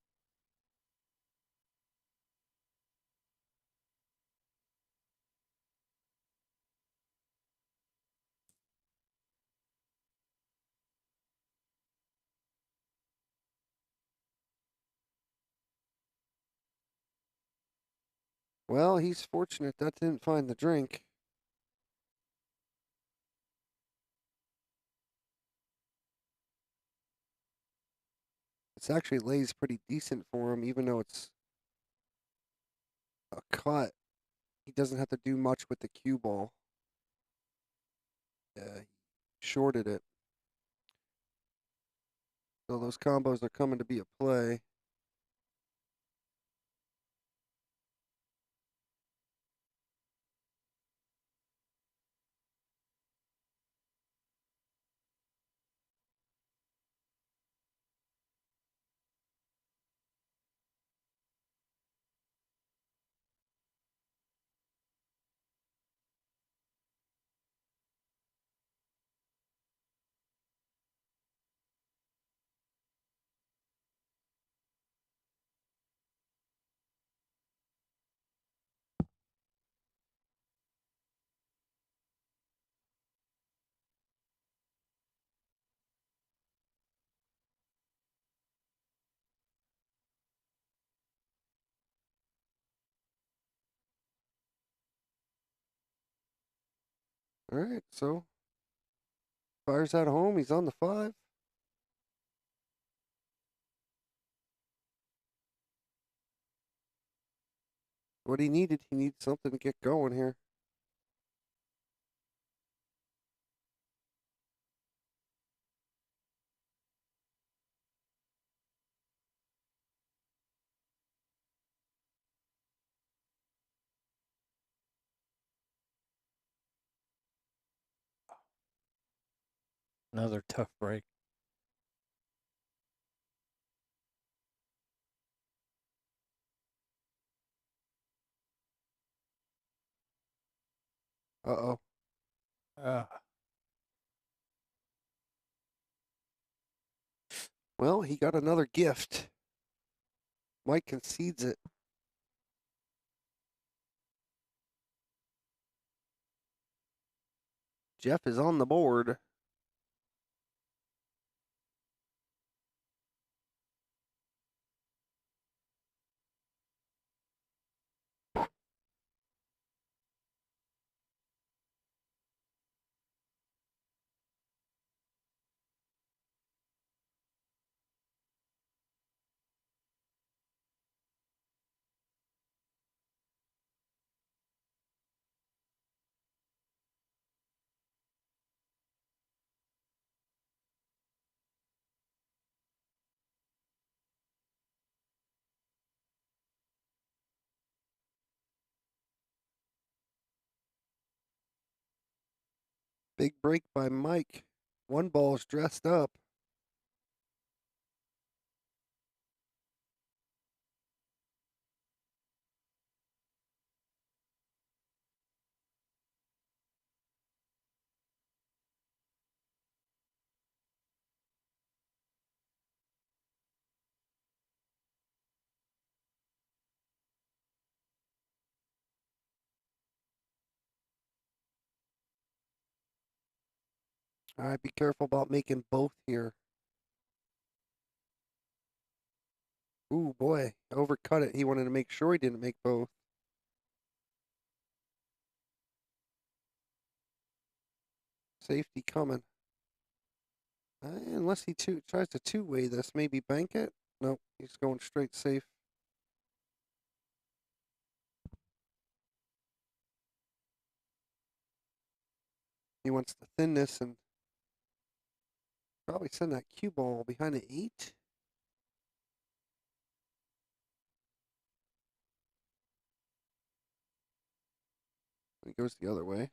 Well, he's fortunate that didn't find the drink. It's actually lays pretty decent for him, even though it's a cut. He doesn't have to do much with the cue ball. He shorted it. So those combos are coming to be a play. All right, so fires out home. He's on the 5. What he needs something to get going here. Another tough break. Uh-oh. Ah, Well, he got another gift. Mike concedes it. Jeff is on the board. Big break by Mike. One ball's dressed up. All right, be careful about making both here. Ooh, boy. Overcut it. He wanted to make sure he didn't make both. Safety coming. Unless he tries to two-way this, maybe bank it. Nope, he's going straight safe. He wants to thin this and probably send that cue ball behind the 8. He goes the other way.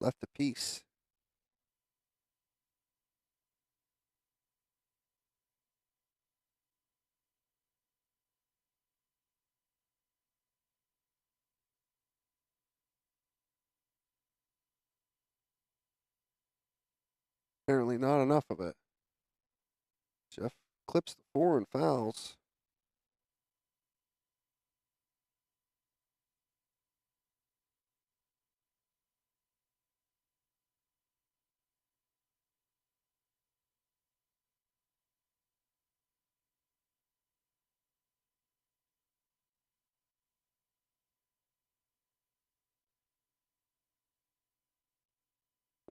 Left a piece. Apparently not enough of it. Jeff clips the 4 and fouls.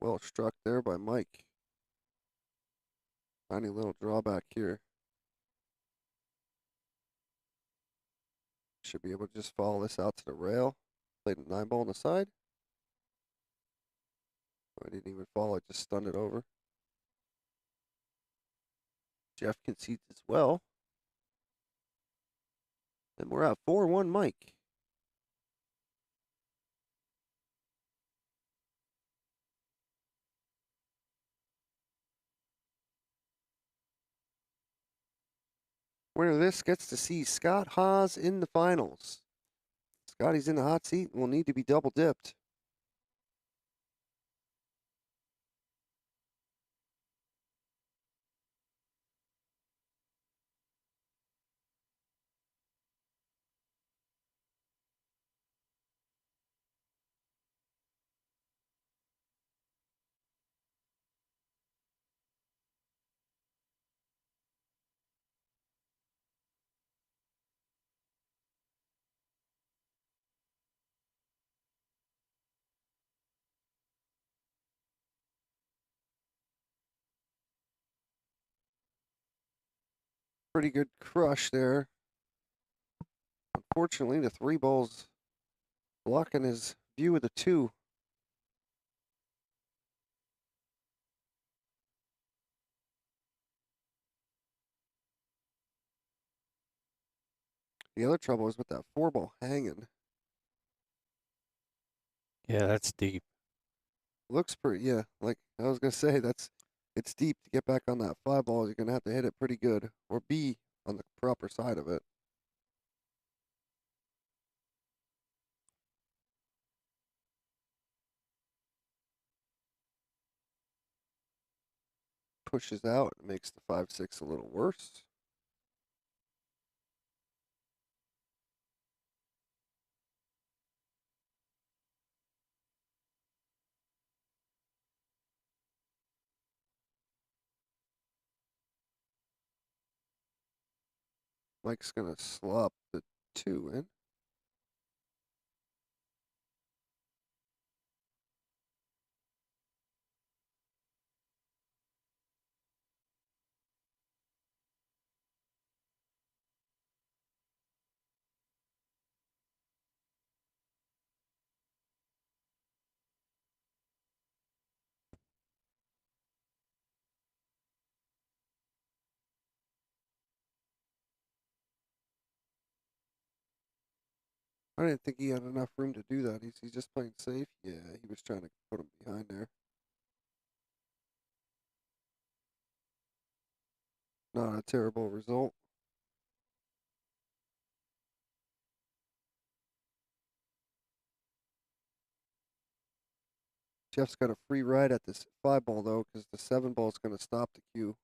Well struck there by Mike. Tiny little drawback here. Should be able to just follow this out to the rail. Played a 9 ball on the side. I didn't even follow it, just stunned it over. Jeff concedes as well. And we're at 4-1 Mike. Winner of this gets to see Scott Haas in the finals. Scotty's in the hot seat and will need to be double dipped. Pretty good crush there. Unfortunately, the 3 balls blocking his view of the 2. The other trouble is with that 4 ball hanging. Yeah, that's deep. Looks pretty, yeah. Like I was gonna say, it's deep to get back on that 5 ball. You're gonna have to hit it pretty good or be on the proper side of it. Pushes out, it makes the 5-6 a little worse. Mike's gonna slop the 2 in. I didn't think he had enough room to do that. He's just playing safe. Yeah, he was trying to put him behind there. Not a terrible result. Jeff's got a free ride at this 5 ball though, because the 7 ball is going to stop the cue.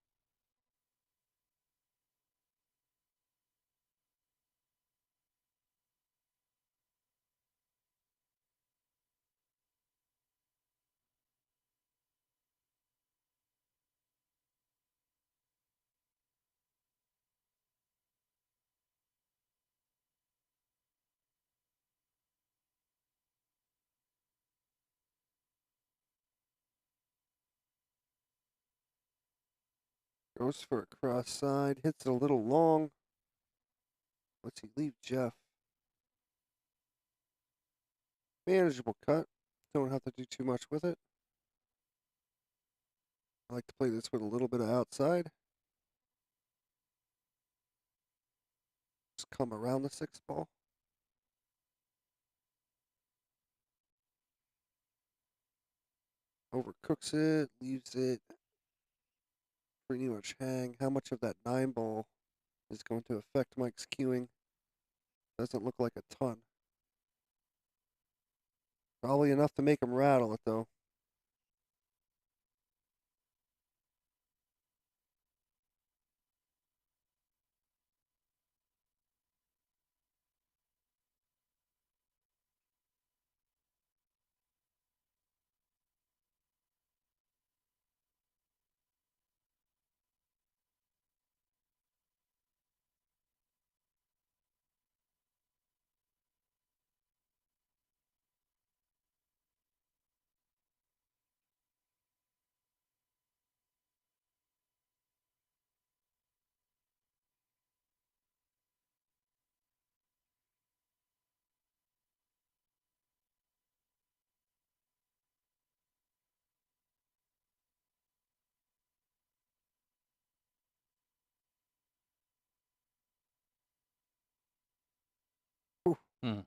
Goes for a cross side, hits it a little long. Lets he leave Jeff. Manageable cut. Don't have to do too much with it. I like to play this with a little bit of outside. Just come around the 6 ball. Overcooks it, leaves it pretty much hang. How much of that 9 ball is going to affect Mike's cueing? Doesn't look like a ton. Probably enough to make him rattle it though. Hmm.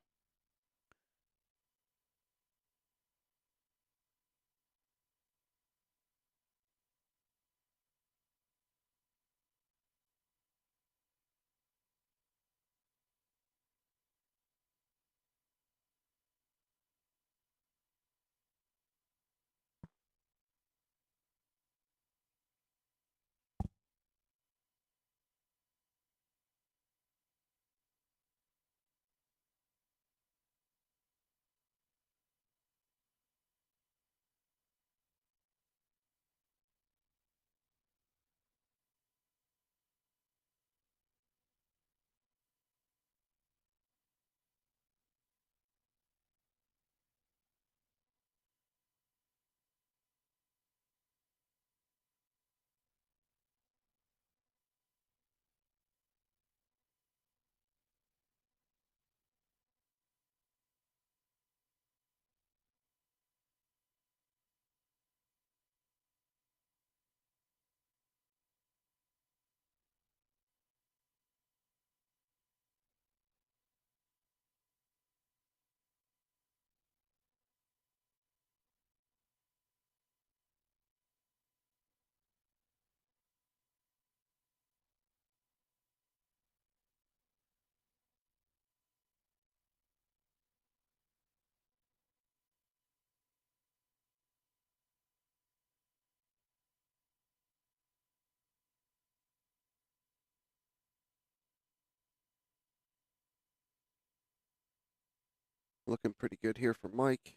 Looking pretty good here for Mike.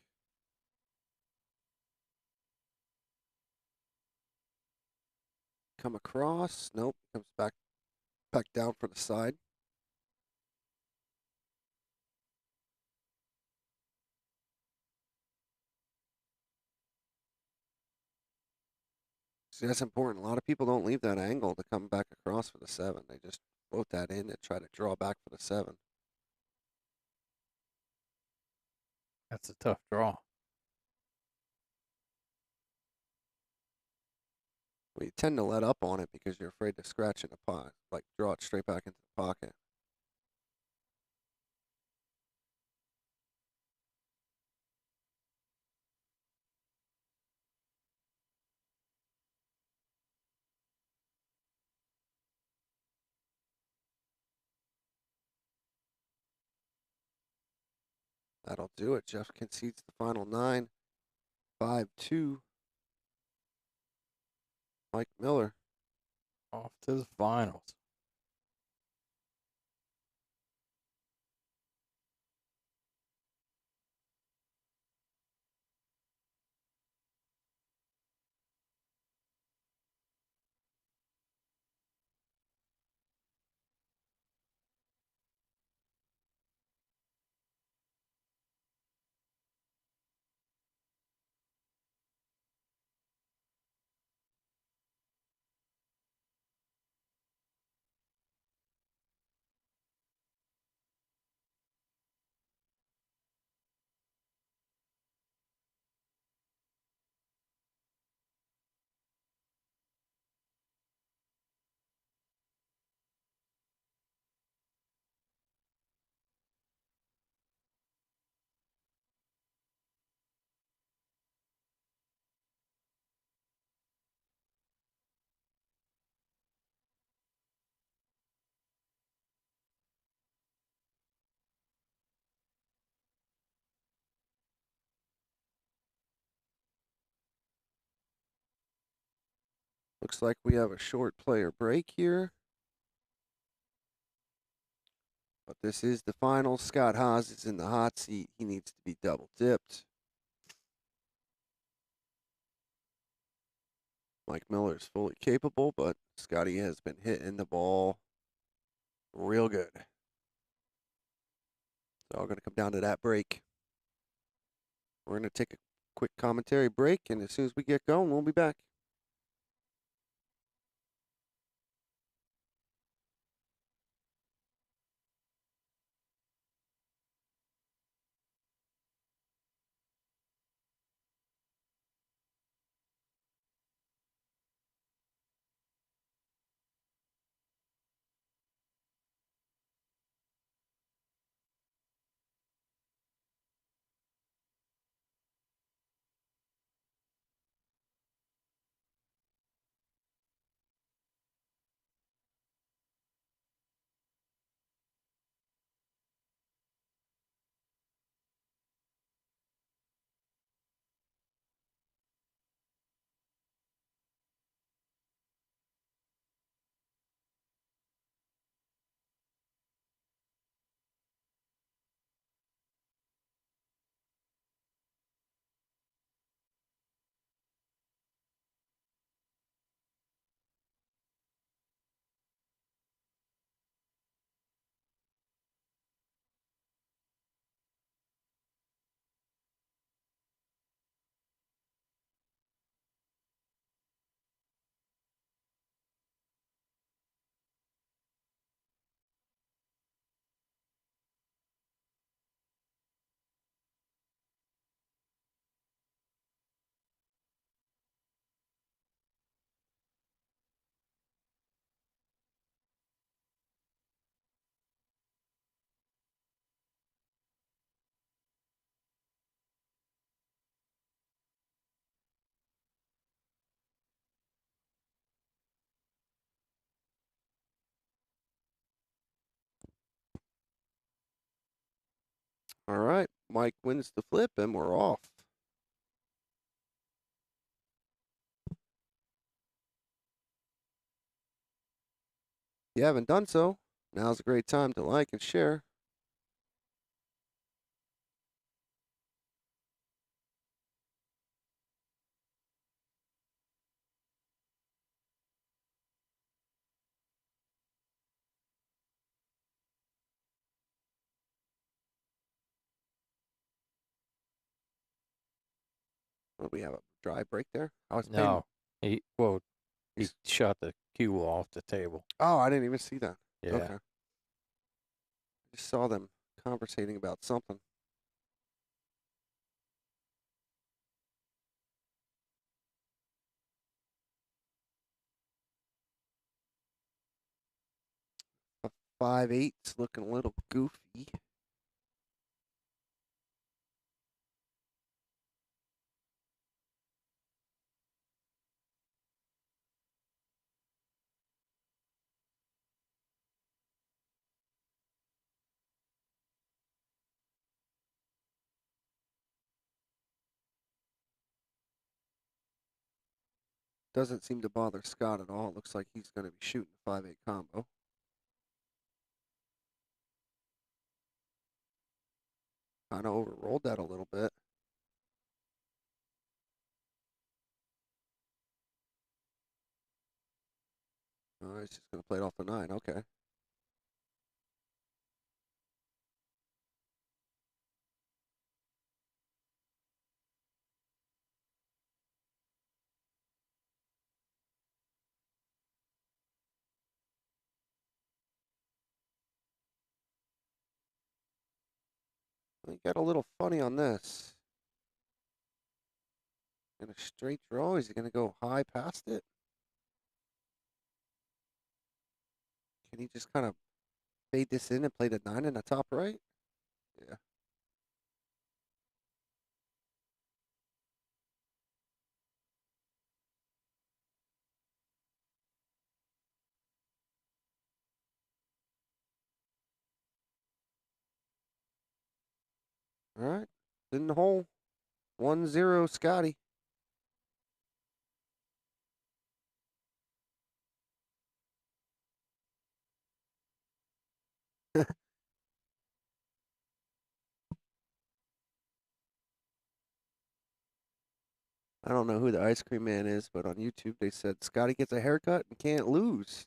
Come across. Nope. Comes back down for the side. See, that's important. A lot of people don't leave that angle to come back across for the 7. They just float that in and try to draw back for the 7. That's a tough draw. Well, you tend to let up on it because you're afraid to scratch in the pot, like draw it straight back into the pocket. That'll do it. Jeff concedes the final 9. 5-2. Mike Miller. Off to the finals. Looks like we have a short player break here. But this is the final. Scott Haas is in the hot seat. He needs to be double dipped. Mike Miller is fully capable, but Scotty has been hitting the ball real good. So we're going to come down to that break. We're going to take a quick commentary break, and as soon as we get going, we'll be back. All right. Mike wins the flip, and we're off. If you haven't done so, now's a great time to like and share. What, we have a dry break there? I was paying. No, he He's, shot the cue off the table. oh, I didn't even see that. Yeah. Okay. I just saw them conversating about something. A 5-8's looking a little goofy. Doesn't seem to bother Scott at all. It looks like he's going to be shooting a 5-8 combo. Kind of overrolled that a little bit. Oh, he's just going to play it off the 9. Okay. He got a little funny on this. In a straight draw, is he going to go high past it? Can he just kind of fade this in and play the 9 in the top right? Yeah. All right. In the hole. 1-0, Scotty. I don't know who the ice cream man is, but on YouTube they said Scotty gets a haircut and can't lose.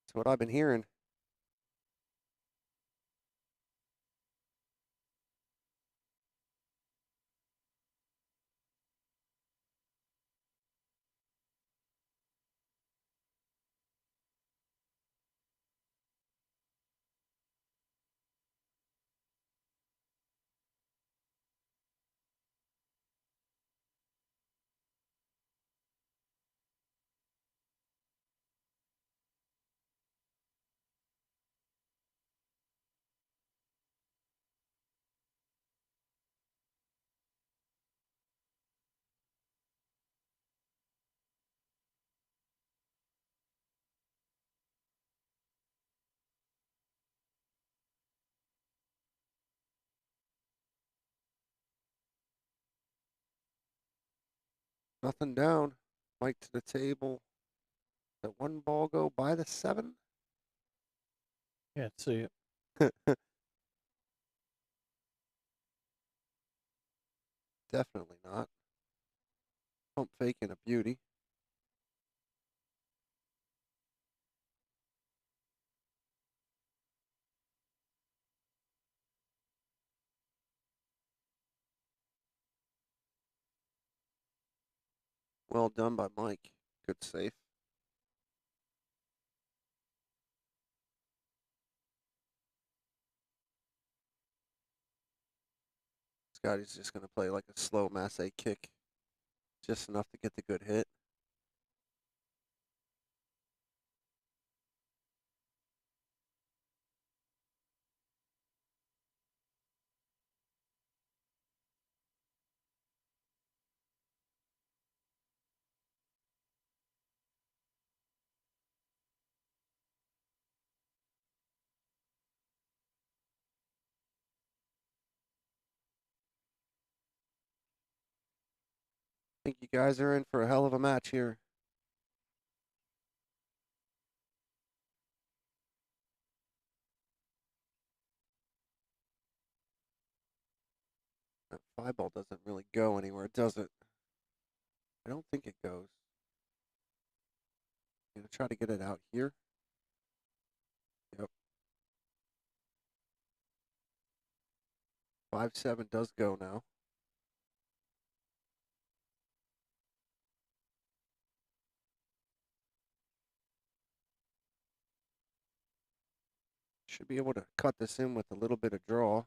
That's what I've been hearing. Nothing down. Mike to the table. That one ball go by the 7? Can't see it. Definitely not. Pump faking a beauty. Well done by Mike. Good save. Scotty's just going to play like a slow masse kick. Just enough to get the good hit. think you guys are in for a hell of a match here. That 5 ball doesn't really go anywhere, does it? I don't think it goes. Gonna try to get it out here. Yep. 5-7 does go now. Should be able to cut this in with a little bit of draw.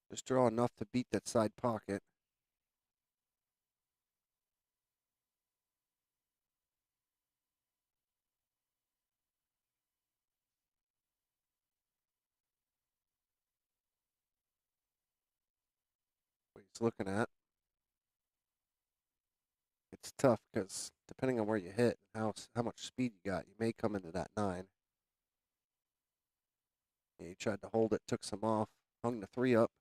Just draw enough to beat that side pocket. What he's looking at. It's tough because depending on where you hit and how much speed you got, you may come into that 9. Yeah, he tried to hold it, took some off, hung the 3 up.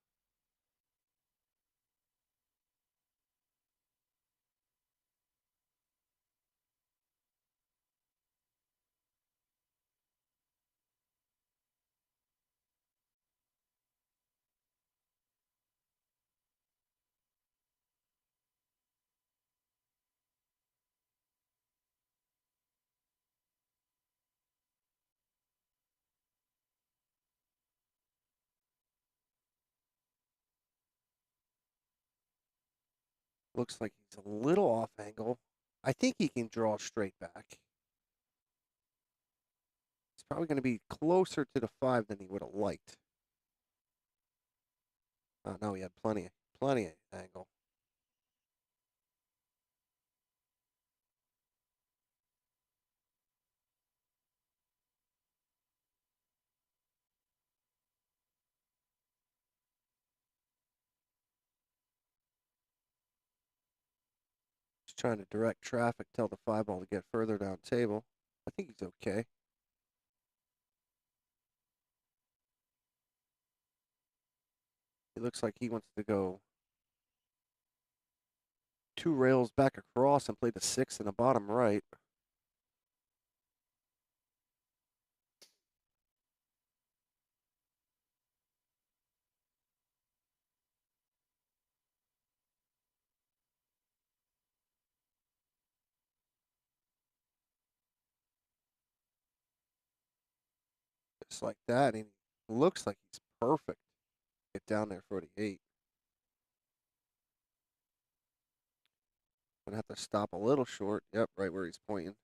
Looks like he's a little off angle. I think he can draw straight back. He's probably going to be closer to the 5 than he would have liked. Oh, no, he had plenty of angle. Just trying to direct traffic, tell the 5 ball to get further down table. I think he's okay. He looks like he wants to go 2 rails back across and play the 6 in the bottom right. Just like that, and he looks like he's perfect. Get down there for the 8. Gonna have to stop a little short. Yep, right where he's pointing.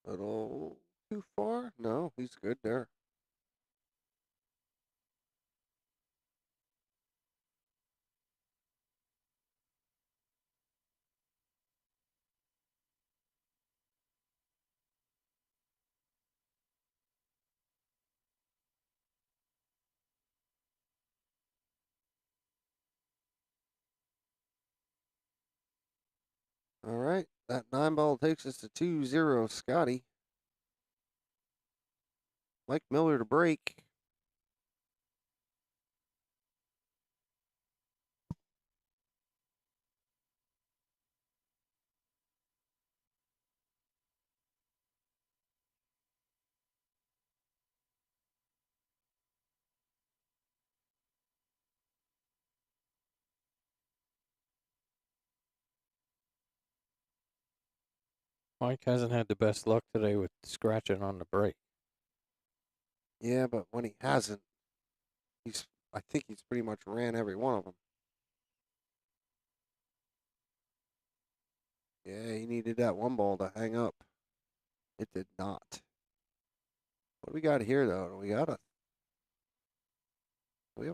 Little too far? No, he's good there. All right, that 9 ball takes us to 2-0, Scotty. Mike Miller to break. Mike hasn't had the best luck today with scratching on the break. Yeah, but when he hasn't, I think he's pretty much ran every one of them. Yeah, he needed that 1 ball to hang up. It did not. What do we got here, though? Do we have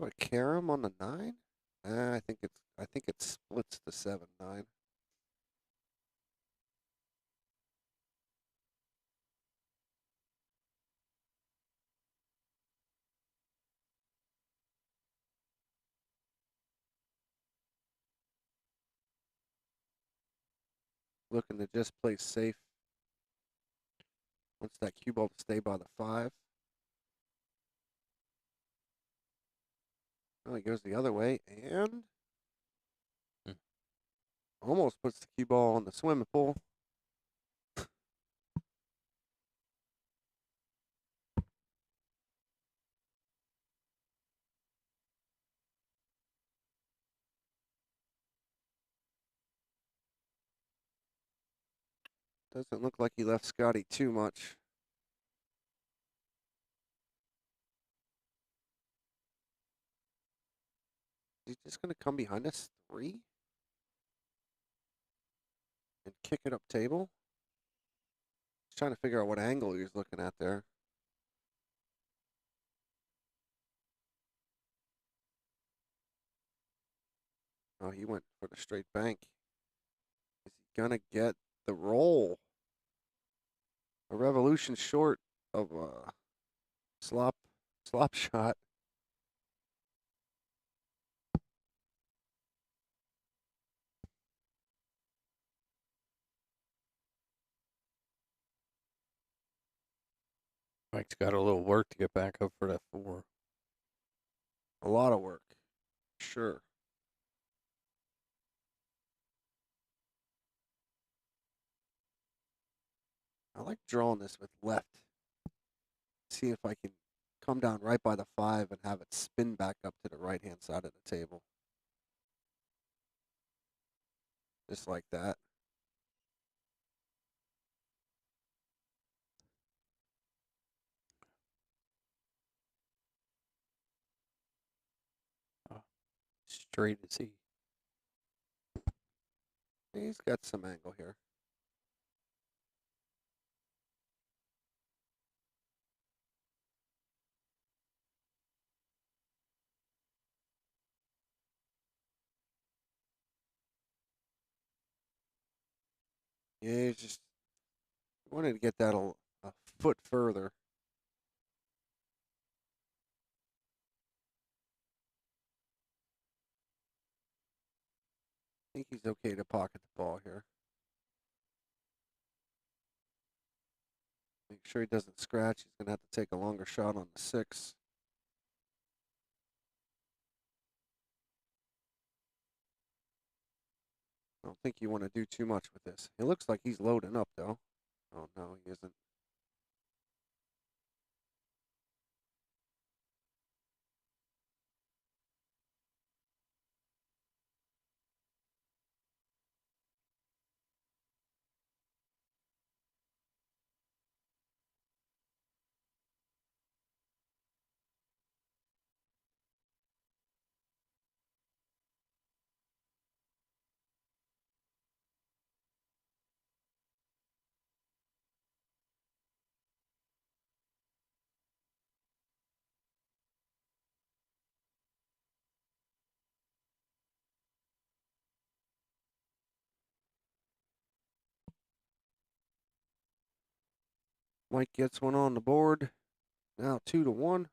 a carom on the 9? I think it splits the 7-9. looking to just play safe. Wants that cue ball to stay by the 5. Oh, he goes the other way and Hmm. almost puts the cue ball in the swimming pool. Doesn't look like he left Scotty too much. He's just going to come behind us 3 and kick it up table. He's trying to figure out what angle he was looking at there. Oh, he went for the straight bank. Is he going to get the roll? A revolution short of a slop shot. Mike's got a little work to get back up for that 4. A lot of work. Sure. I like drawing this with left. See if I can come down right by the 5 and have it spin back up to the right-hand side of the table. Just like that. Straight as he. He's got some angle here. Yeah, he's just wanted to get that a foot further. I think he's okay to pocket the ball here. Make sure he doesn't scratch. He's going to have to take a longer shot on the 6. I don't think you want to do too much with this. It looks like he's loading up, though. Oh, no, he isn't. Mike gets one on the board. Now 2-1.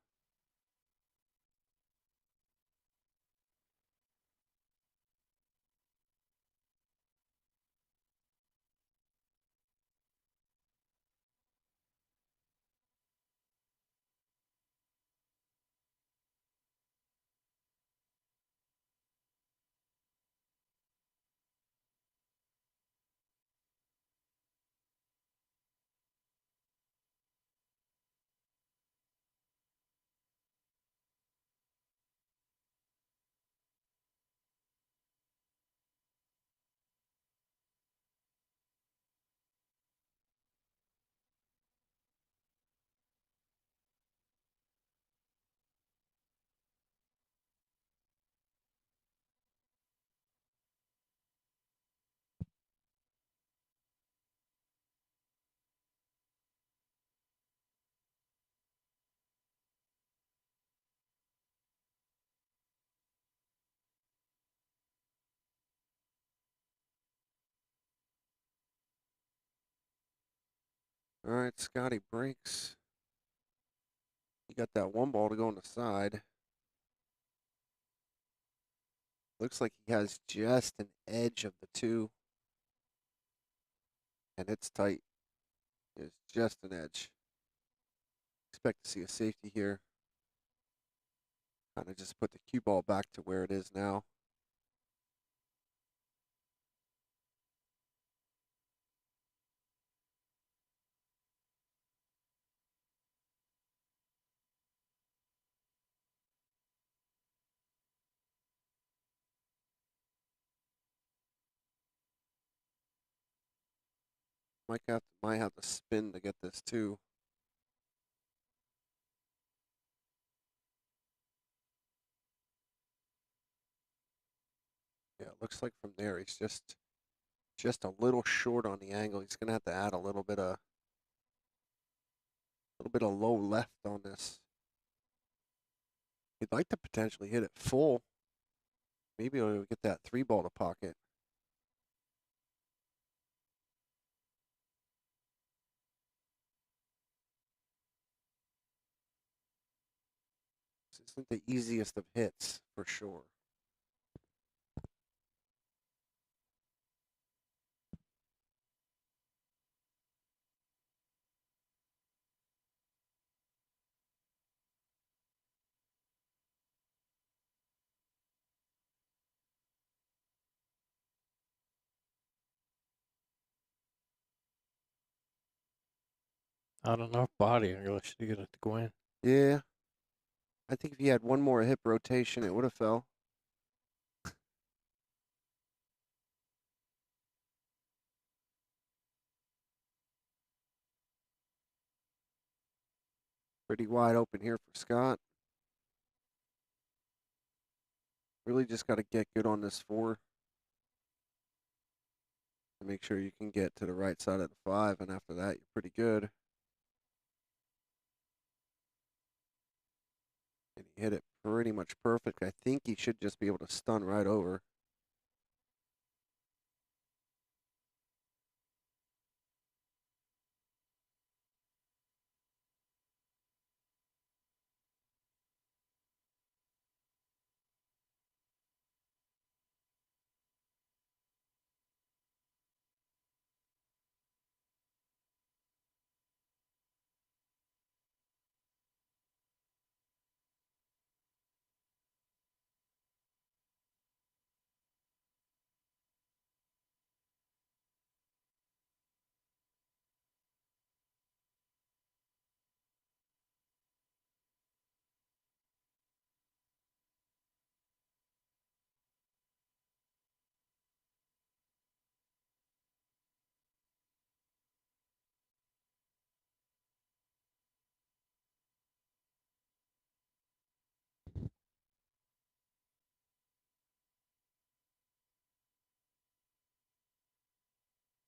All right, Scotty breaks. He got that one ball to go on the side. Looks like he has just an edge of the 2. and it's tight. It's just an edge. Expect to see a safety here. Kind of just put the cue ball back to where it is now. Might have to spin to get this too. Yeah, it looks like from there he's just a little short on the angle. He's gonna have to add a little bit of low left on this. He'd like to potentially hit it full. Maybe he'll get that three ball to pocket. This isn't the easiest of hits for sure. Not enough body English to get it to go in. Yeah, I think if he had one more hip rotation, it would have fell. Pretty wide open here for Scott. Really just got to get good on this four to make sure you can get to the right side of the five, and after that, you're pretty good. And he hit it pretty much perfect. I think he should just be able to stun right over.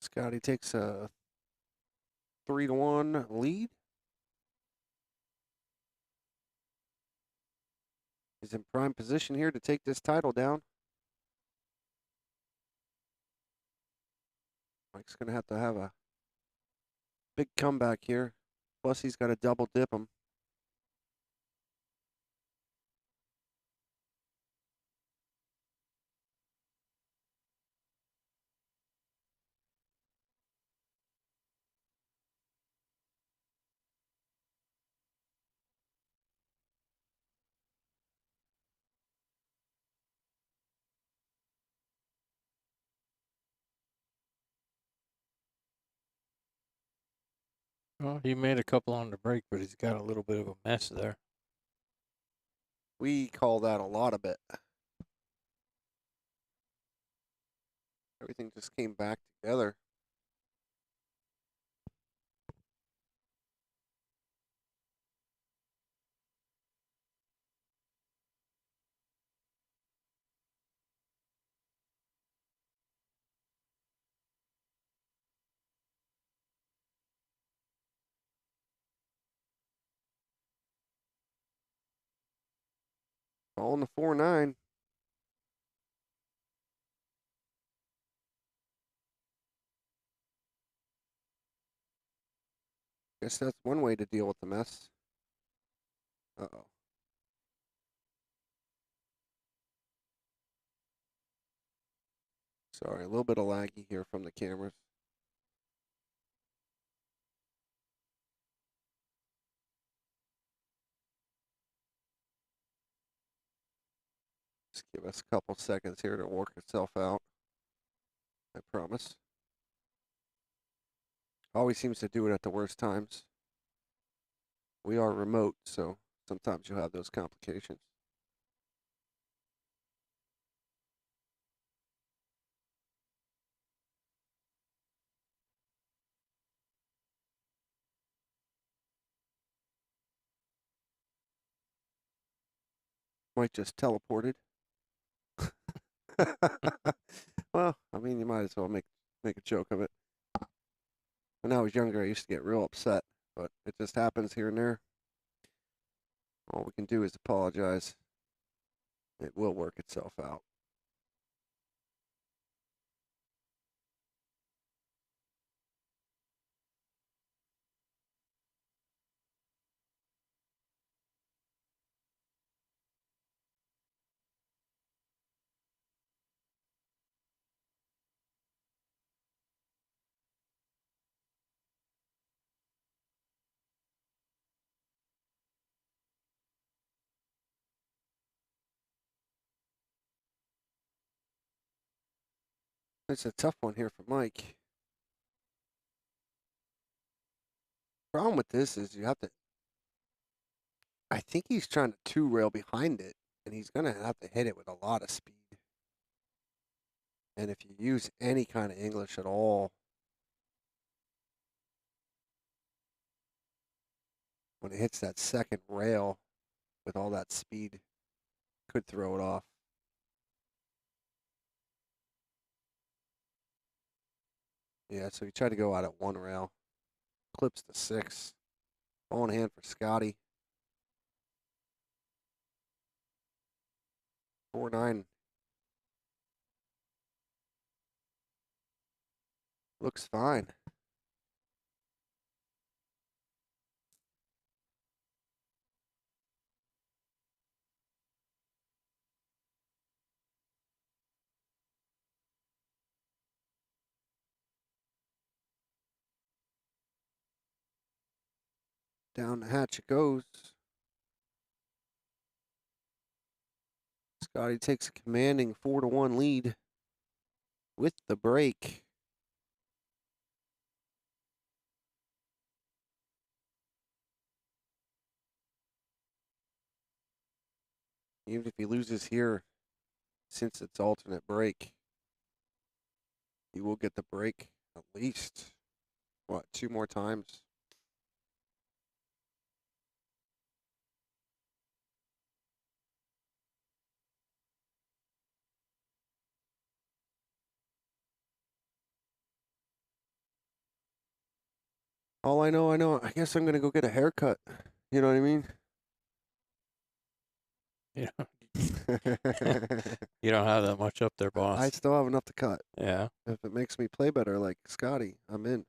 Scotty takes a 3-1 lead. He's in prime position here to take this title down. Mike's going to have a big comeback here. Plus, he's got to double dip him. Well, he made a couple on the break, but he's got a little bit of a mess there. We call that a lot of it. Everything just came back together. All in the 4-9. Guess that's one way to deal with the mess. Uh-oh. Sorry, a little bit of laggy here from the cameras. Give us a couple seconds here to work itself out. I promise. Always seems to do it at the worst times. We are remote, so sometimes you'll have those complications. Mike just teleported. Well, I mean, you might as well make a joke of it. When I was younger, I used to get real upset, but it just happens here and there. All we can do is apologize. It will work itself out. It's a tough one here for Mike. Problem with this is you have to. I think he's trying to two rail behind it, and he's going to have to hit it with a lot of speed. And if you use any kind of English at all, when it hits that second rail with all that speed, could throw it off. Yeah, so he tried to go out at one rail. Clips to 6. Ball in hand for Scotty. 4-9. Looks fine. Down the hatch it goes. Scotty takes a commanding 4-1 lead with the break. Even if he loses here, since it's alternate break, he will get the break at least, what, 2 more times? All I know, I guess I'm going to go get a haircut. You know what I mean? Yeah. You don't have that much up there, boss. I still have enough to cut. Yeah. If it makes me play better like Scotty, I'm in.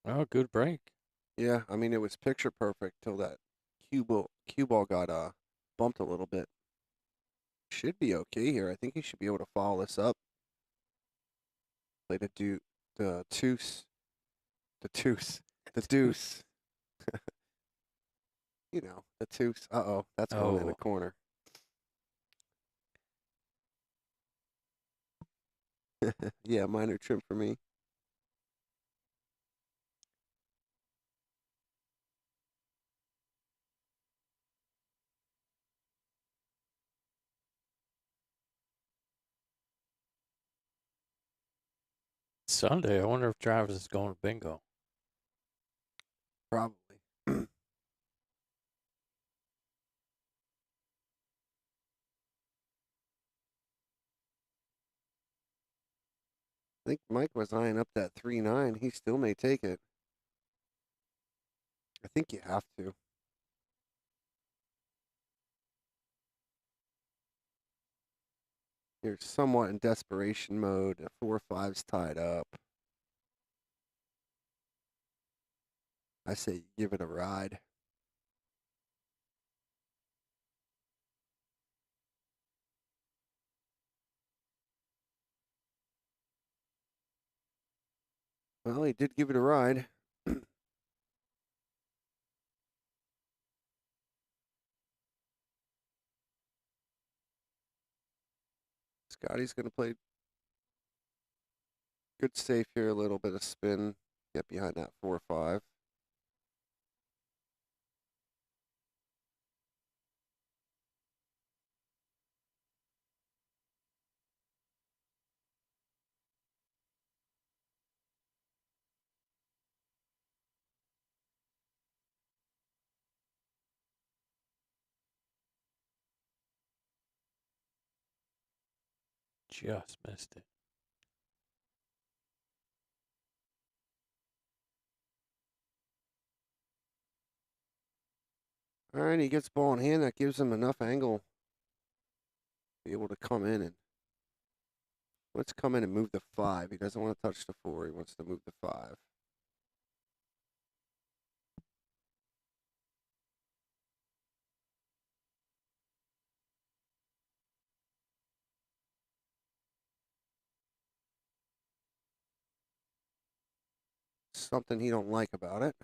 Oh, good break. Yeah, I mean, it was picture perfect till that cue ball got bumped a little bit. Should be okay here. I think he should be able to follow this up. Play the tooth, the tooth, the deuce. You know, the tooth. Uh-oh, that's going in the Oh, corner. Yeah, minor trim for me. Sunday. I wonder if Travis is going to bingo. Probably. I think Mike was eyeing up that 3-9. He still may take it. I think you have to. You're somewhat in desperation mode. The 4-5's tied up. I say give it a ride. Well, he did give it a ride. Scotty's going to play good safe here, a little bit of spin. Get behind that 4-5. Just missed it. All right, he gets ball in hand. That gives him enough angle to be able to come in and let's come in and move the 5. He doesn't want to touch the 4. He wants to move the 5. Something he don't like about it.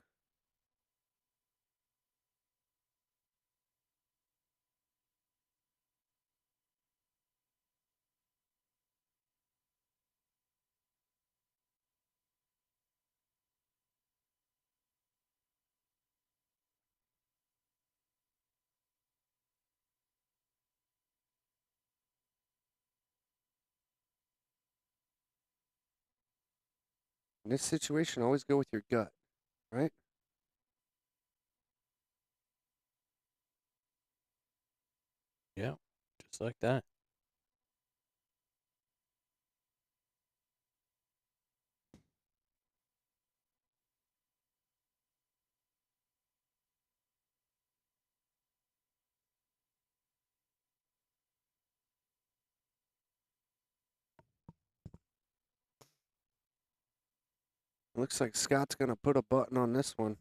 In this situation, always go with your gut, right? Yeah, just like that. Looks like Scott's going to put a button on this one.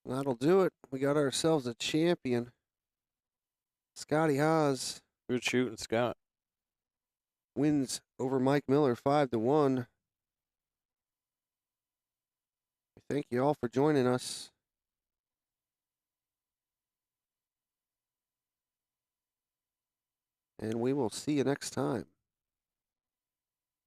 That'll do it. We got ourselves a champion. Scotty Haas Good shooting, Scott. wins over Mike Miller 5-1. Thank you all for joining us. And we will see you next time.